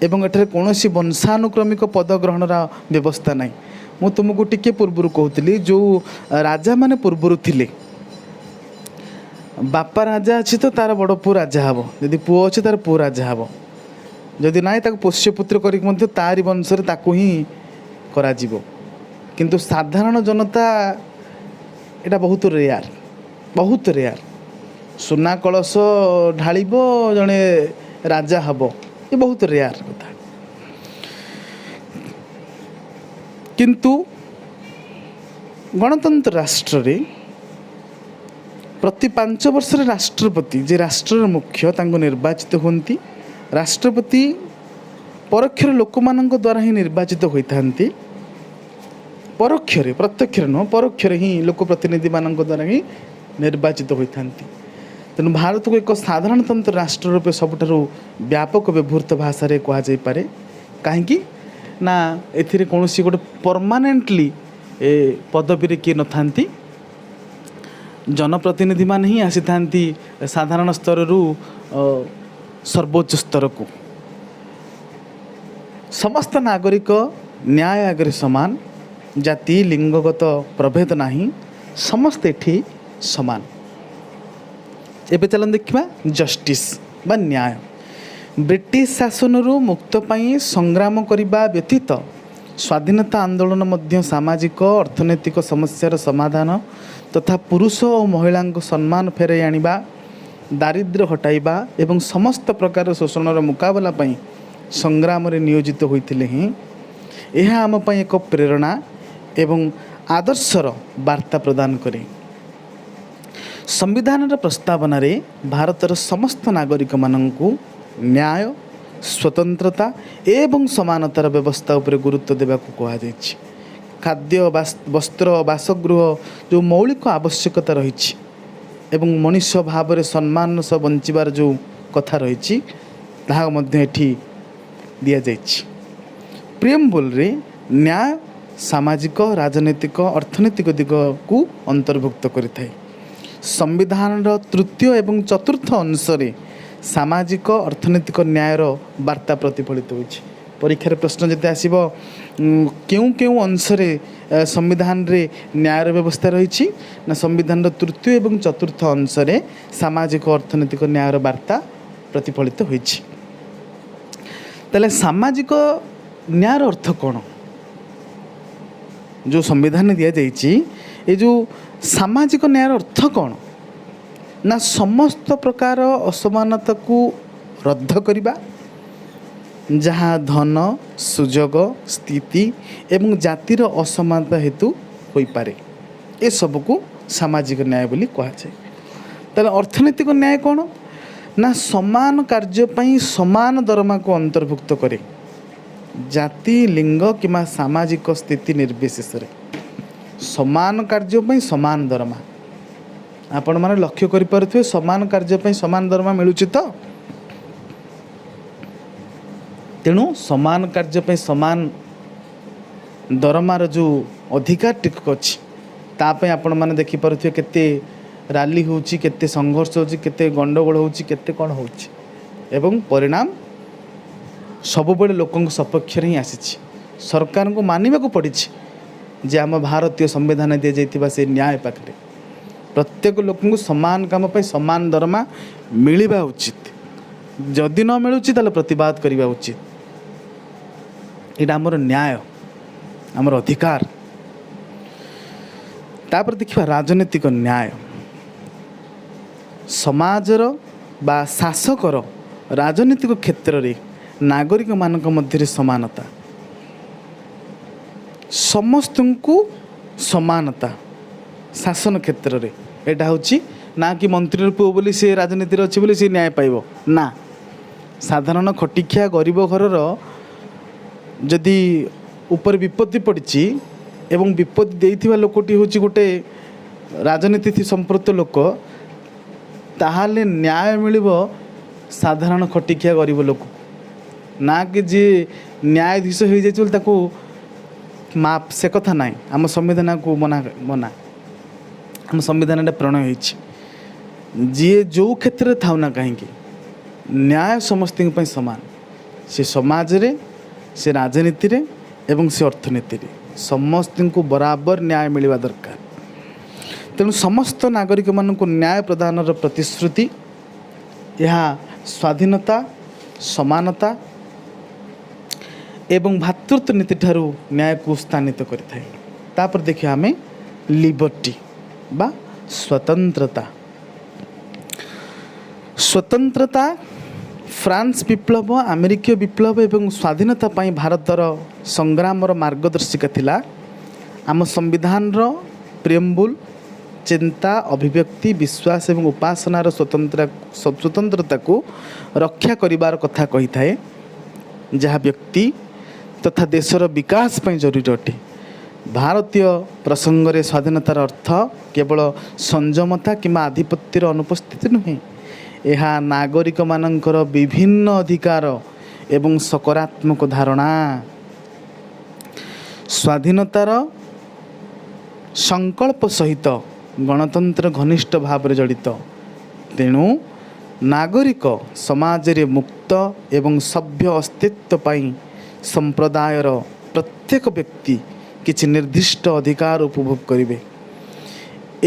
एवं एठारे कौनसी वंशानुक्रमिक पद ग्रहणर व्यवस्था नहीं। मु तुमको टिके पूर्व कहती जो राजा माने पूर्वर थिले बापा राजा अच्छी तो तार बड़ पु राजा हे जदि पुओ अच्छे तार पु राजा हे जदि ना पोष्यपुत्र कर तारी वंश ही करा जीवो। किंतु साधारण जनता एटा बहुत रेयार सुना कलश ढालिब जड़े राजा हम ये बहुत रेयार कथा। किंतु गणतंत्र राष्ट्र रे प्रति 5 वर्ष राष्ट्रपति जे राष्ट्र मुख्य तांको निर्वाचित होती। राष्ट्रपति परोक्षर लोक मानक द्वारा ही निर्वाचित होती। परोक्षरे प्रत्यक्ष नुह परोक्षरे ही लोक प्रतिनिधि मानक द्वारा ही निर्वाचित होती। तेणु भारत को एक साधारणतंत्र राष्ट्र रूपे सबुठारु व्यापक व्यवहृत भाषा रे कहा जाई पारे। काहेकि ना एथिरे कोनोसी गोटे परमानेंटली पदवी रे किए न थांती। जनप्रतिनिधि मान ही आसी थांती साधारण स्तर रु सर्वोच्च स्तर को। समस्त नागरिक न्याय आगे समान जाति लिंगगत प्रभेद नहीं समस्त एठी समान। एबे चलन देखिबा जस्टिस बा न्याय। ब्रिटिश शासन रु मुक्त पाई संग्राम करिबा व्यतीत स्वाधीनता आंदोलन मध्य सामाजिक अर्थनैतिक समस्यार समाधान तथा पुरुष और महिला सम्मान फेराई आनिबा दारिद्र्य हटाइबा एवं समस्त प्रकार शोषणर मुकाबला पाई संग्राम रे नियोजित होइथिले ही यह आम पाई एक प्रेरणा एवं आदर्शर वार्ता प्रदान करे। संविधान प्रस्तावना रे भारतर समस्त नागरिक माननकु न्याय स्वतंत्रता एवं समानतार व्यवस्था उपर गुरुत्व देवा कहा जायछि। खाद्य वस्त्र बासगृह जो मौलिक आवश्यकता रही ଏବଂ ମଣିଷ ଭାବରେ ସମ୍ମାନ ସହ ବଞ୍ଚିବାର ଯେଉଁ କଥା ରହିଛି ତାହା ମଧ୍ୟ ଏଠି ଦିଆଯାଇଛି। ପ୍ରିଏମ୍ବୁଲରେ ନ୍ୟାୟ ସାମାଜିକ, ରାଜନୈତିକ, ଅର୍ଥନୈତିକ ଦିଗକୁ ଅନ୍ତର୍ଭୁକ୍ତ କରିଥାଏ। ସମ୍ବିଧାନର ତୃତୀୟ ଏବଂ ଚତୁର୍ଥ ଅଂଶରେ ସାମାଜିକ ଅର୍ଥନୈତିକ ନ୍ୟାୟର ବାର୍ତ୍ତା ପ୍ରତିଫଳିତ ହୋଇଛି। ପରୀକ୍ଷାରେ ପ୍ରଶ୍ନ ଯଦି ଆସିବ କେଉଁ କେଉଁ ଅଂଶରେ ସମ୍ବିଧାନରେ ନ୍ୟାୟର ବ୍ୟବସ୍ଥା ରହିଛି, ନା ସମ୍ବିଧାନର ତୃତୀୟ ଏବଂ ଚତୁର୍ଥ ଅଂଶରେ ସାମାଜିକ ଅର୍ଥନୈତିକ ନ୍ୟାୟର ବାର୍ତ୍ତା ପ୍ରତିଫଳିତ ହୋଇଛି। ତାହେଲେ ସାମାଜିକ ନ୍ୟାୟର ଅର୍ଥ କ'ଣ? ଯେଉଁ ସମ୍ବିଧାନରେ ଦିଆଯାଇଛି ଏ ଯେଉଁ ସାମାଜିକ ନ୍ୟାୟର ଅର୍ଥ କ'ଣ? ନା ସମସ୍ତ ପ୍ରକାର ଅସମାନତାକୁ ରଦ୍ଦ କରିବା, ଯାହା ଧନ, ସୁଯୋଗ, ସ୍ଥିତି ଏବଂ ଜାତିର ଅସମାନତା ହେତୁ ହୋଇପାରେ, ଏସବୁକୁ ସାମାଜିକ ନ୍ୟାୟ ବୋଲି କୁହାଯାଏ। ତାହେଲେ ଅର୍ଥନୈତିକ ନ୍ୟାୟ କ'ଣ? ନା ସମାନ କାର୍ଯ୍ୟ ପାଇଁ ସମାନ ଦରମାକୁ ଅନ୍ତର୍ଭୁକ୍ତ କରେ, ଜାତି, ଲିଙ୍ଗ କିମ୍ବା ସାମାଜିକ ସ୍ଥିତି ନିର୍ବିଶେଷରେ ସମାନ କାର୍ଯ୍ୟ ପାଇଁ ସମାନ ଦରମା। ଆପଣମାନେ ଲକ୍ଷ୍ୟ କରିପାରୁଥିବେ ସମାନ କାର୍ଯ୍ୟ ପାଇଁ ସମାନ ଦରମା ମିଳୁଛି ତ? ତେଣୁ ସମାନ କାର୍ଯ୍ୟ ପାଇଁ ସମାନ ଦରମାର ଯେଉଁ ଅଧିକାର ଟିକକ ଅଛି ତା ପାଇଁ ଆପଣମାନେ ଦେଖିପାରୁଥିବେ କେତେ ରାଲି ହେଉଛି, କେତେ ସଂଘର୍ଷ ହେଉଛି, କେତେ ଗଣ୍ଡଗୋଳ ହେଉଛି, କେତେ କ'ଣ ହେଉଛି, ଏବଂ ପରିଣାମ ସବୁବେଳେ ଲୋକଙ୍କ ସପକ୍ଷରେ ହିଁ ଆସିଛି। ସରକାରଙ୍କୁ ମାନିବାକୁ ପଡ଼ିଛି ଯେ ଆମ ଭାରତୀୟ ସମ୍ବିଧାନ ଦିଆଯାଇଥିବା ସେ ନ୍ୟାୟ ପାଖରେ ପ୍ରତ୍ୟେକ ଲୋକଙ୍କୁ ସମାନ କାମ ପାଇଁ ସମାନ ଦରମା ମିଳିବା ଉଚିତ। ଯଦି ନ ମିଳୁଛି ତାହେଲେ ପ୍ରତିବାଦ କରିବା ଉଚିତ। ଏଇଟା ଆମର ନ୍ୟାୟ, ଆମର ଅଧିକାର। ତାପରେ ଦେଖିବା ରାଜନୈତିକ ନ୍ୟାୟ। ସମାଜର ବା ଶାସକର ରାଜନୈତିକ କ୍ଷେତ୍ରରେ ନାଗରିକମାନଙ୍କ ମଧ୍ୟରେ ସମାନତା, ସମସ୍ତଙ୍କୁ ସମାନତା ଶାସନ କ୍ଷେତ୍ରରେ। ଏଇଟା ହେଉଛି ନା କି ମନ୍ତ୍ରୀର ପୁଅ ବୋଲି ସେ ରାଜନୀତିରେ ଅଛି ବୋଲି ସେ ନ୍ୟାୟ ପାଇବ, ନା। ସାଧାରଣ ଖଟିଖିଆ ଗରିବ ଘରର ଯଦି ଉପରେ ବିପତ୍ତି ପଡ଼ିଛି ଏବଂ ବିପତ୍ତି ଦେଇଥିବା ଲୋକଟି ହେଉଛି ଗୋଟେ ରାଜନୀତି ସମ୍ପୃକ୍ତ ଲୋକ, ତାହେଲେ ନ୍ୟାୟ ମିଳିବ ସାଧାରଣ ଖଟିଖିଆ ଗରିବ ଲୋକ, ନା କି ଯିଏ ନ୍ୟାୟାଧୀଶ ହୋଇଯାଇଛି ବୋଲି ତାକୁ ମାପ। ସେ କଥା ନାହିଁ। ଆମ ସମ୍ବିଧାନକୁ ମନା ଆମ ସମ୍ବିଧାନଟା ପ୍ରଣୟ ହୋଇଛି, ଯିଏ ଯେଉଁ କ୍ଷେତ୍ରରେ ଥାଉ ନା କାହିଁକି ନ୍ୟାୟ ସମସ୍ତଙ୍କ ପାଇଁ ସମାନ। ସେ ସମାଜରେ, ସେ ରାଜନୀତିରେ ଏବଂ ସେ ଅର୍ଥନୀତିରେ ସମସ୍ତଙ୍କୁ ବରାବର ନ୍ୟାୟ ମିଳିବା ଦରକାର। ତେଣୁ ସମସ୍ତ ନାଗରିକମାନଙ୍କୁ ନ୍ୟାୟ ପ୍ରଦାନର ପ୍ରତିଶ୍ରୁତି ଏହା ସ୍ୱାଧୀନତା, ସମାନତା ଏବଂ ଭାତୃତ୍ୱ ନୀତିଠାରୁ ନ୍ୟାୟକୁ ସ୍ଥାନିତ କରିଥାଏ। ତାପରେ ଦେଖିବା ଆମେ ଲିବର୍ଟି ବା ସ୍ୱତନ୍ତ୍ରତା। ସ୍ୱତନ୍ତ୍ରତା ଫ୍ରାନ୍ସ ବିପ୍ଳବ, ଆମେରିକୀୟ ବିପ୍ଳବ ଏବଂ ସ୍ୱାଧୀନତା ପାଇଁ ଭାରତର ସଂଗ୍ରାମର ମାର୍ଗଦର୍ଶିକା ଥିଲା। ଆମ ସମ୍ବିଧାନର ପ୍ରିଏମ୍ବୁଲ ଚିନ୍ତା, ଅଭିବ୍ୟକ୍ତି, ବିଶ୍ୱାସ ଏବଂ ଉପାସନାର ସ୍ୱତନ୍ତ୍ରତାକୁ ରକ୍ଷା କରିବାର କଥା କହିଥାଏ, ଯାହା ବ୍ୟକ୍ତି ତଥା ଦେଶର ବିକାଶ ପାଇଁ ଜରୁରୀ ଅଟେ। ଭାରତୀୟ ପ୍ରସଙ୍ଗରେ ସ୍ୱାଧୀନତାର ଅର୍ଥ କେବଳ ସଂଯମତା କିମ୍ବା ଆଧିପତ୍ୟର ଅନୁପସ୍ଥିତି ନୁହେଁ, ଏହା ନାଗରିକମାନଙ୍କର ବିଭିନ୍ନ ଅଧିକାର ଏବଂ ସକାରାତ୍ମକ ଧାରଣା। ସ୍ୱାଧୀନତାର ସଂକଳ୍ପ ସହିତ ଗଣତନ୍ତ୍ର ଘନିଷ୍ଠ ଭାବରେ ଜଡ଼ିତ। ତେଣୁ ନାଗରିକ ସମାଜରେ ମୁକ୍ତ ଏବଂ ସଭ୍ୟ ଅସ୍ତିତ୍ୱ ପାଇଁ ସମ୍ପ୍ରଦାୟର ପ୍ରତ୍ୟେକ ବ୍ୟକ୍ତି କିଛି ନିର୍ଦ୍ଦିଷ୍ଟ ଅଧିକାର ଉପଭୋଗ କରିବେ।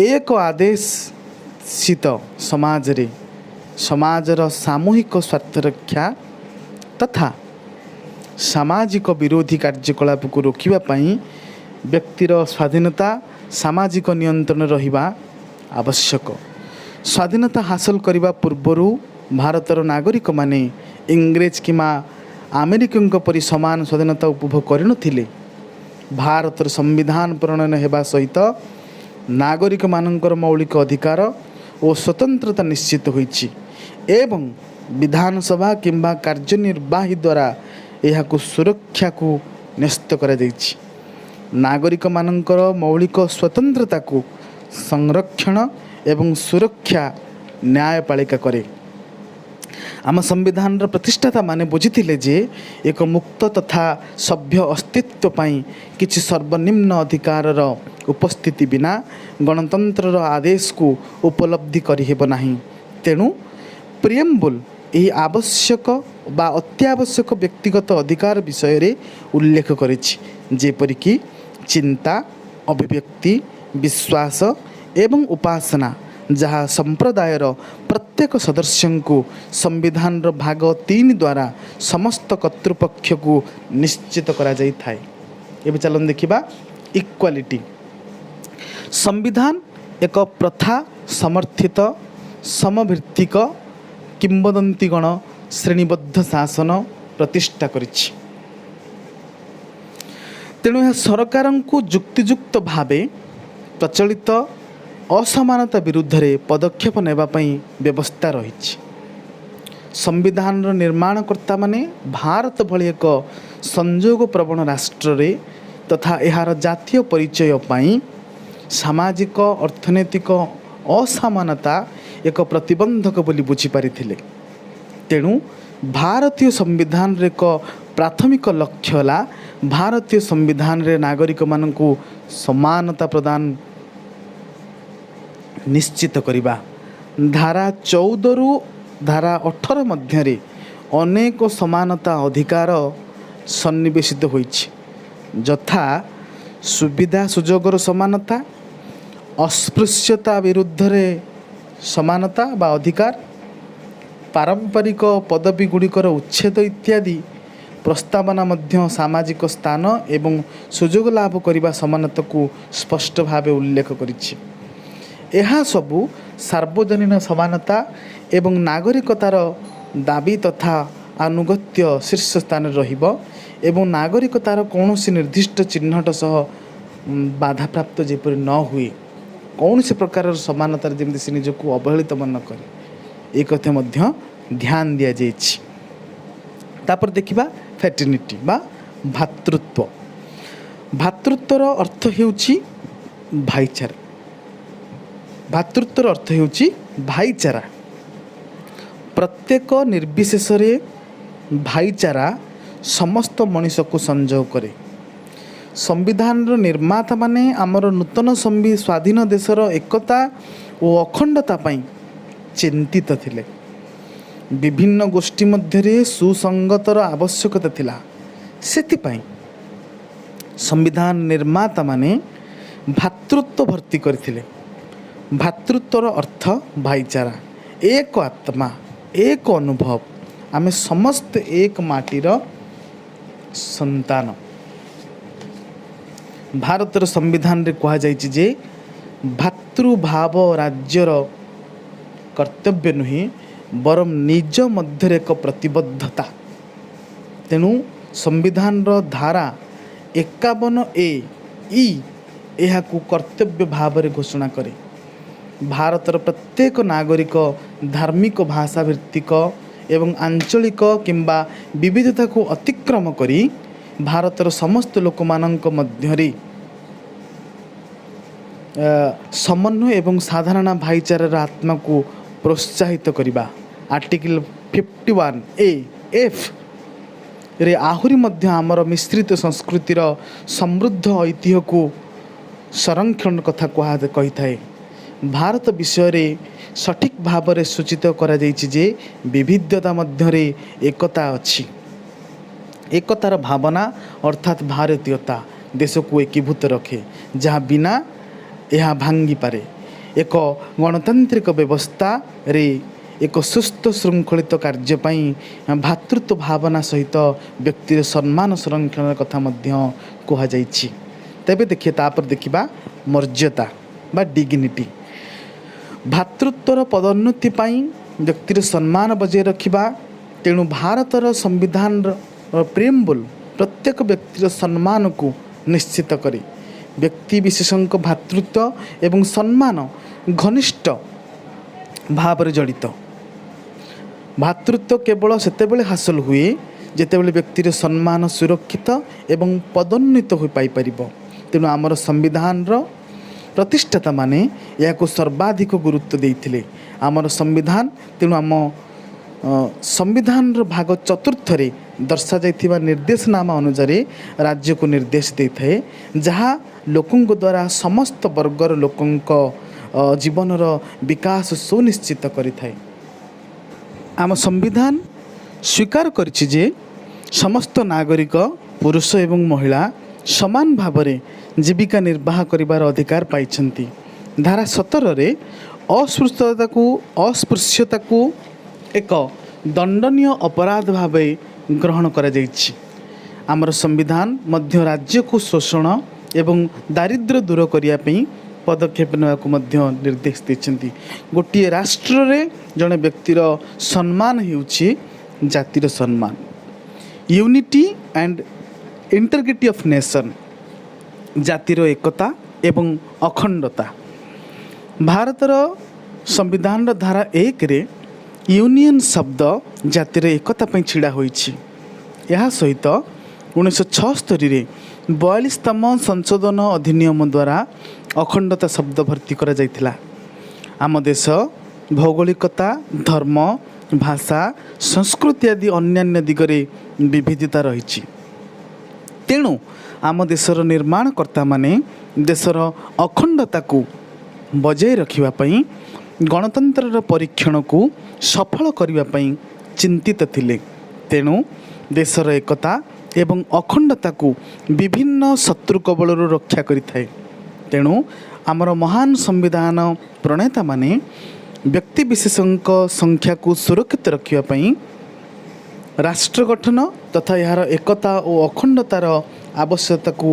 ଏକ ଆଦେଶିତ ସମାଜରେ ସମାଜର ସାମୂହିକ ସ୍ୱାର୍ଥ ରକ୍ଷା ତଥା ସାମାଜିକ ବିରୋଧୀ କାର୍ଯ୍ୟକଳାପକୁ ରୋକିବା ପାଇଁ ବ୍ୟକ୍ତିର ସ୍ୱାଧୀନତା, ସାମାଜିକ ନିୟନ୍ତ୍ରଣ ରହିବା ଆବଶ୍ୟକ। ସ୍ୱାଧୀନତା ହାସଲ କରିବା ପୂର୍ବରୁ ଭାରତର ନାଗରିକମାନେ ଇଂରେଜ କିମ୍ବା ଆମେରିକଙ୍କ ପରି ସମାନ ସ୍ୱାଧୀନତା ଉପଭୋଗ କରିନଥିଲେ। ଭାରତର ସମ୍ବିଧାନ ପ୍ରଣୟନ ହେବା ସହିତ ନାଗରିକମାନଙ୍କର ମୌଳିକ ଅଧିକାର ଓ ସ୍ୱତନ୍ତ୍ରତା ନିଶ୍ଚିତ ହୋଇଛି ଏବଂ ବିଧାନସଭା କିମ୍ବା କାର୍ଯ୍ୟନିର୍ବାହୀ ଦ୍ୱାରା ଏହାକୁ ସୁରକ୍ଷାକୁ ନ୍ୟସ୍ତ କରାଯାଇଛି। ନାଗରିକମାନଙ୍କର ମୌଳିକ ସ୍ୱତନ୍ତ୍ରତାକୁ ସଂରକ୍ଷଣ ଏବଂ ସୁରକ୍ଷା ନ୍ୟାୟପାଳିକା କରେ। ଆମ ସମ୍ବିଧାନର ପ୍ରତିଷ୍ଠାତା ମାନେ ବୁଝିଥିଲେ ଯେ ଏକ ମୁକ୍ତ ତଥା ସଭ୍ୟ ଅସ୍ତିତ୍ୱ ପାଇଁ କିଛି ସର୍ବନିମ୍ନ ଅଧିକାରର ଉପସ୍ଥିତି ବିନା ଗଣତନ୍ତ୍ରର ଆଦେଶକୁ ଉପଲବ୍ଧି କରିହେବ ନାହିଁ। ତେଣୁ ପ୍ରିଏମ୍ବୁଲ୍ ଏହି ଆବଶ୍ୟକ ବା ଅତ୍ୟାବଶ୍ୟକ ବ୍ୟକ୍ତିଗତ ଅଧିକାର ବିଷୟରେ ଉଲ୍ଲେଖ କରିଛି, ଯେପରିକି ଚିନ୍ତା, ଅଭିବ୍ୟକ୍ତି, ବିଶ୍ୱାସ ଏବଂ ଉପାସନା, ଯାହା ସମ୍ପ୍ରଦାୟର ପ୍ରତ୍ୟେକ ସଦସ୍ୟଙ୍କୁ ସମ୍ବିଧାନର ଭାଗ 3 ଦ୍ୱାରା ସମସ୍ତ କର୍ତ୍ତୃପକ୍ଷକୁ ନିଶ୍ଚିତ କରାଯାଇଥାଏ। ଏବେ ଚାଲନ୍ତୁ ଦେଖିବା ଇକ୍ୱାଲିଟି। ସମ୍ବିଧାନ ଏକ ପ୍ରଥା ସମର୍ଥିତ ସମଭିତ୍ତିକ କିମ୍ବଦନ୍ତୀଗଣ ଶ୍ରେଣୀବଦ୍ଧ ଶାସନ ପ୍ରତିଷ୍ଠା କରିଛି। ତେଣୁ ଏହା ସରକାରଙ୍କୁ ଯୁକ୍ତିଯୁକ୍ତ ଭାବେ ପ୍ରଚଳିତ ଅସମାନତା ବିରୁଦ୍ଧରେ ପଦକ୍ଷେପ ନେବା ପାଇଁ ବ୍ୟବସ୍ଥା ରହିଛି। ସମ୍ବିଧାନର ନିର୍ମାଣକର୍ତ୍ତାମାନେ ଭାରତ ଭଳି ଏକ ସଂଯୋଗପ୍ରବଣ ରାଷ୍ଟ୍ରରେ ତଥା ଏହାର ଜାତୀୟ ପରିଚୟ ପାଇଁ ସାମାଜିକ ଅର୍ଥନୈତିକ ଅସମାନତା ଏକ ପ୍ରତିବନ୍ଧକ ବୋଲି ବୁଝିପାରିଥିଲେ। ତେଣୁ ଭାରତୀୟ ସମ୍ବିଧାନର ଏକ ପ୍ରାଥମିକ ଲକ୍ଷ୍ୟ ହେଲା ଭାରତୀୟ ସମ୍ବିଧାନରେ ନାଗରିକମାନଙ୍କୁ ସମାନତା ପ୍ରଦାନ ନିଶ୍ଚିତ କରିବା। ଧାରା 14ରୁ ଧାରା 18 ମଧ୍ୟରେ ଅନେକ ସମାନତା ଅଧିକାର ସନ୍ନିବେଶିତ ହୋଇଛି, ଯଥା ସୁବିଧା ସୁଯୋଗର ସମାନତା, ଅସ୍ପୃଶ୍ୟତା ବିରୁଦ୍ଧରେ ସମାନତା ବା ଅଧିକାର, ପାରମ୍ପରିକ ପଦବୀ ଗୁଡ଼ିକର ଉଚ୍ଛେଦ ଇତ୍ୟାଦି ପ୍ରସ୍ତାବନା ମଧ୍ୟ ସାମାଜିକ ସ୍ଥାନ ଏବଂ ସୁଯୋଗ ଲାଭ କରିବା ସମାନତାକୁ ସ୍ପଷ୍ଟ ଭାବେ ଉଲ୍ଲେଖ କରିଛି। ଏହା ସବୁ ସାର୍ବଜନୀନ ସମାନତା ଏବଂ ନାଗରିକତାର ଦାବି ତଥା ଆନୁଗତ୍ୟ ଶୀର୍ଷ ସ୍ଥାନରେ ରହିବ ଏବଂ ନାଗରିକତାର କୌଣସି ନିର୍ଦ୍ଦିଷ୍ଟ ଚିହ୍ନଟ ସହ ବାଧାପ୍ରାପ୍ତ ଯେପରି ନ ହୁଏ, କୌଣସି ପ୍ରକାରର ସମାନତାରେ ଯେମିତି ସେ ନିଜକୁ ଅବହେଳିତ ମନେ କରେ, ଏ କଥା ମଧ୍ୟ ଧ୍ୟାନ ଦିଆଯାଇଛି। ତାପରେ ଦେଖିବା ଫ୍ରେଟର୍ନିଟି ବା ଭାତୃତ୍ୱ। ଭାତୃତ୍ୱର ଅର୍ଥ ହେଉଛି ଭାଇଚାରା। ଭାତୃତ୍ୱର ଅର୍ଥ ହେଉଛି ଭାଇଚାରା। ପ୍ରତ୍ୟେକ ନିର୍ବିଶେଷରେ ଭାଇଚାରା ସମସ୍ତ ମଣିଷକୁ ସଂଯୋଗ କରେ। ସମ୍ବିଧାନର ନିର୍ମାତାମାନେ ଆମର ନୂତନ ସ୍ୱାଧୀନ ଦେଶର ଏକତା ଓ ଅଖଣ୍ଡତା ପାଇଁ ଚିନ୍ତିତ ଥିଲେ। ବିଭିନ୍ନ ଗୋଷ୍ଠୀ ମଧ୍ୟରେ ସୁସଙ୍ଗତର ଆବଶ୍ୟକତା ଥିଲା। ସେଥିପାଇଁ ସମ୍ବିଧାନ ନିର୍ମାତାମାନେ ଭାତୃତ୍ୱ ଭର୍ତ୍ତି କରିଥିଲେ। ଭାତୃତ୍ୱର ଅର୍ଥ ଭାଇଚାରା, ଏକ ଆତ୍ମା, ଏକ ଅନୁଭବ। ଆମେ ସମସ୍ତେ ଏକ ମାଟିର ସନ୍ତାନ। ଭାରତର ସମ୍ବିଧାନରେ କୁହାଯାଇଛି ଯେ ଭାତୃଭାବ ରାଜ୍ୟର କର୍ତ୍ତବ୍ୟ ନୁହେଁ, ବରଂ ନିଜ ମଧ୍ୟରେ ଏକ ପ୍ରତିବଦ୍ଧତା। ତେଣୁ ସମ୍ବିଧାନର ଧାରା 51A ଏହାକୁ କର୍ତ୍ତବ୍ୟ ଭାବରେ ଘୋଷଣା କରେ। ଭାରତର ପ୍ରତ୍ୟେକ ନାଗରିକ ଧାର୍ମିକ, ଭାଷା ଭିତ୍ତିକ ଏବଂ ଆଞ୍ଚଳିକ କିମ୍ବା ବିବିଧତାକୁ ଅତିକ୍ରମ କରି ଭାରତର ସମସ୍ତ ଲୋକମାନଙ୍କ ମଧ୍ୟରେ ସମନ୍ୱୟ ଏବଂ ସାଧାରଣ ଭାଇଚାରାର ଆତ୍ମାକୁ ପ୍ରୋତ୍ସାହିତ କରିବା। ଆର୍ଟିକଲ 51A(F) ରେ ଆହୁରି ମଧ୍ୟ ଆମର ମିଶ୍ରିତ ସଂସ୍କୃତିର ସମୃଦ୍ଧ ଐତିହ୍ୟକୁ ସଂରକ୍ଷଣ କଥା କହିଥାଏ। ଭାରତ ବିଷୟରେ ସଠିକ୍ ଭାବରେ ସୂଚିତ କରାଯାଇଛି ଯେ ବିବିଧତା ମଧ୍ୟରେ ଏକତା ଅଛି। ଏକତାର ଭାବନା ଅର୍ଥାତ୍ ଭାରତୀୟତା ଦେଶକୁ ଏକୀଭୂତ ରଖେ, ଯାହା ବିନା ଏହା ଭାଙ୍ଗିପାରେ। ଏକ ଗଣତାନ୍ତ୍ରିକ ବ୍ୟବସ୍ଥାରେ ଏକ ସୁସ୍ଥ ଶୃଙ୍ଖଳିତ କାର୍ଯ୍ୟ ପାଇଁ ଭାତୃତ୍ୱ ଭାବନା ସହିତ ବ୍ୟକ୍ତିର ସମ୍ମାନ ସଂରକ୍ଷଣର କଥା ମଧ୍ୟ କୁହାଯାଇଛି। ତେବେ ତାପରେ ଦେଖିବା ମର୍ଯ୍ୟାଦା ବା ଡିଗ୍ନିଟି। ଭାତୃତ୍ୱର ପଦୋନ୍ନତି ପାଇଁ ବ୍ୟକ୍ତିର ସମ୍ମାନ ବଜାୟ ରଖିବା। ତେଣୁ ଭାରତର ସମ୍ବିଧାନର ପ୍ରିଏମ୍ବୁଲ୍ ପ୍ରତ୍ୟେକ ବ୍ୟକ୍ତିର ସମ୍ମାନକୁ ନିଶ୍ଚିତ କରେ। ବ୍ୟକ୍ତି ବିଶେଷଙ୍କ ଭାତୃତ୍ୱ ଏବଂ ସମ୍ମାନ ଘନିଷ୍ଠ ଭାବରେ ଜଡ଼ିତ। ଭାତୃତ୍ୱ କେବଳ ସେତେବେଳେ ହାସଲ ହୁଏ ଯେତେବେଳେ ବ୍ୟକ୍ତିର ସମ୍ମାନ ସୁରକ୍ଷିତ ଏବଂ ପଦୋନ୍ନତ ହୋଇ ପାଇପାରିବ। ତେଣୁ ଆମର ସମ୍ବିଧାନର ପ୍ରତିଷ୍ଠାତା ମାନେ ଏହାକୁ ସର୍ବାଧିକ ଗୁରୁତ୍ୱ ଦେଇଥିଲେ। ଆମର ସମ୍ବିଧାନ ତେଣୁ ଆମ ସମ୍ବିଧାନର ଭାଗ ଚତୁର୍ଥରେ ଦର୍ଶାଯାଇଥିବା ନିର୍ଦ୍ଦେଶନାମା ଅନୁସାରେ ରାଜ୍ୟକୁ ନିର୍ଦ୍ଦେଶ ଦେଇଥାଏ, ଯାହା ଲୋକଙ୍କ ଦ୍ୱାରା ସମସ୍ତ ବର୍ଗର ଲୋକଙ୍କ ଜୀବନର ବିକାଶ ସୁନିଶ୍ଚିତ କରିଥାଏ। ଆମ ସମ୍ବିଧାନ ସ୍ୱୀକାର କରିଛି ଯେ ସମସ୍ତ ନାଗରିକ ପୁରୁଷ ଏବଂ ମହିଳା ସମାନ ଭାବରେ ଜୀବିକା ନିର୍ବାହ କରିବାର ଅଧିକାର ପାଇଛନ୍ତି। ଧାରା 17ରେ ଅସ୍ପୃଶ୍ୟତାକୁ ଏକ ଦଣ୍ଡନୀୟ ଅପରାଧ ଭାବେ ଗ୍ରହଣ କରାଯାଇଛି। ଆମର ସମ୍ବିଧାନ ମଧ୍ୟ ରାଜ୍ୟକୁ ଶୋଷଣ ଏବଂ ଦାରିଦ୍ର୍ୟ ଦୂର କରିବା ପାଇଁ ପଦକ୍ଷେପ ନେବାକୁ ମଧ୍ୟ ନିର୍ଦ୍ଦେଶ ଦେଇଛନ୍ତି। ଗୋଟିଏ ରାଷ୍ଟ୍ରରେ ଜଣେ ବ୍ୟକ୍ତିର ସମ୍ମାନ ହେଉଛି ଜାତିର ସମ୍ମାନ। ୟୁନିଟି ଆଣ୍ଡ ଇଣ୍ଟିଗ୍ରିଟି ଅଫ୍ ନେସନ୍, ଜାତିର ଏକତା ଏବଂ ଅଖଣ୍ଡତା। ଭାରତର ସମ୍ବିଧାନର ଧାରା 1ରେ ୟୁନିୟନ ଶବ୍ଦ ଜାତିର ଏକତା ପାଇଁ ଛିଡ଼ା ହୋଇଛି। ଏହା ସହିତ 1976ରେ 42ତମ ସଂଶୋଧନ ଅଧିନିୟମ ଦ୍ୱାରା ଅଖଣ୍ଡତା ଶବ୍ଦ ଭର୍ତ୍ତି କରାଯାଇଥିଲା। ଆମ ଦେଶ ଭୌଗୋଳିକତା, ଧର୍ମ, ଭାଷା, ସଂସ୍କୃତି ଆଦି ଅନ୍ୟାନ୍ୟ ଦିଗରେ ବିବିଧତା ରହିଛି। ତେଣୁ ଆମ ଦେଶର ନିର୍ମାଣକର୍ତ୍ତାମାନେ ଦେଶର ଅଖଣ୍ଡତାକୁ ବଜାୟ ରଖିବା ପାଇଁ ଗଣତନ୍ତ୍ରର ପରୀକ୍ଷଣକୁ ସଫଳ କରିବା ପାଇଁ ଚିନ୍ତିତ ଥିଲେ। ତେଣୁ ଦେଶର ଏକତା ଏବଂ ଅଖଣ୍ଡତାକୁ ବିଭିନ୍ନ ଶତ୍ରୁ କବଳରୁ ରକ୍ଷା କରିଥାଏ। ତେଣୁ ଆମର ମହାନ ସମ୍ବିଧାନ ପ୍ରଣେତାମାନେ ବ୍ୟକ୍ତିବିଶେଷଙ୍କ ସଂଖ୍ୟାକୁ ସୁରକ୍ଷିତ ରଖିବା ପାଇଁ ରାଷ୍ଟ୍ର ଗଠନ ତଥା ଏହାର ଏକତା ଓ ଅଖଣ୍ଡତାର ଆବଶ୍ୟକତାକୁ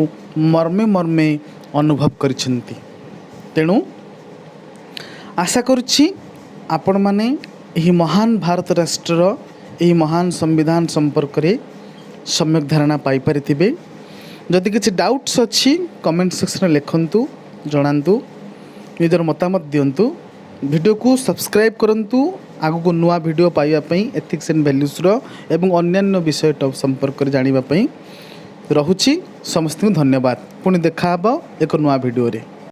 ମର୍ମେ ଅନୁଭବ କରିଛନ୍ତି। ତେଣୁ ଆଶା କରୁଛି ଆପଣମାନେ ଏହି ମହାନ ଭାରତ ରାଷ୍ଟ୍ରର ଏହି ମହାନ ସମ୍ବିଧାନ ସମ୍ପର୍କରେ ସମ୍ୟକ୍ ଧାରଣା ପାଇପାରିଥିବେ। ଯଦି କିଛି ଡାଉଟ୍ସ ଅଛି କମେଣ୍ଟ ସେକ୍ସନରେ ଲେଖନ୍ତୁ, ଜଣାନ୍ତୁ, ନିଜର ମତାମତ ଦିଅନ୍ତୁ। ଭିଡ଼ିଓକୁ ସବସ୍କ୍ରାଇବ୍ କରନ୍ତୁ ଆଗକୁ ନୂଆ ଭିଡ଼ିଓ ପାଇବା ପାଇଁ, ଏଥିକ୍ସ ଆଣ୍ଡ ଭ୍ୟାଲ୍ୟୁଜ୍ର ଏବଂ ଅନ୍ୟାନ୍ୟ ବିଷୟ ସମ୍ପର୍କରେ ଜାଣିବା ପାଇଁ। ରହୁଛି, ସମସ୍ତଙ୍କୁ ଧନ୍ୟବାଦ। ପୁଣି ଦେଖା ହେବ ଏକ ନୂଆ ଭିଡ଼ିଓରେ।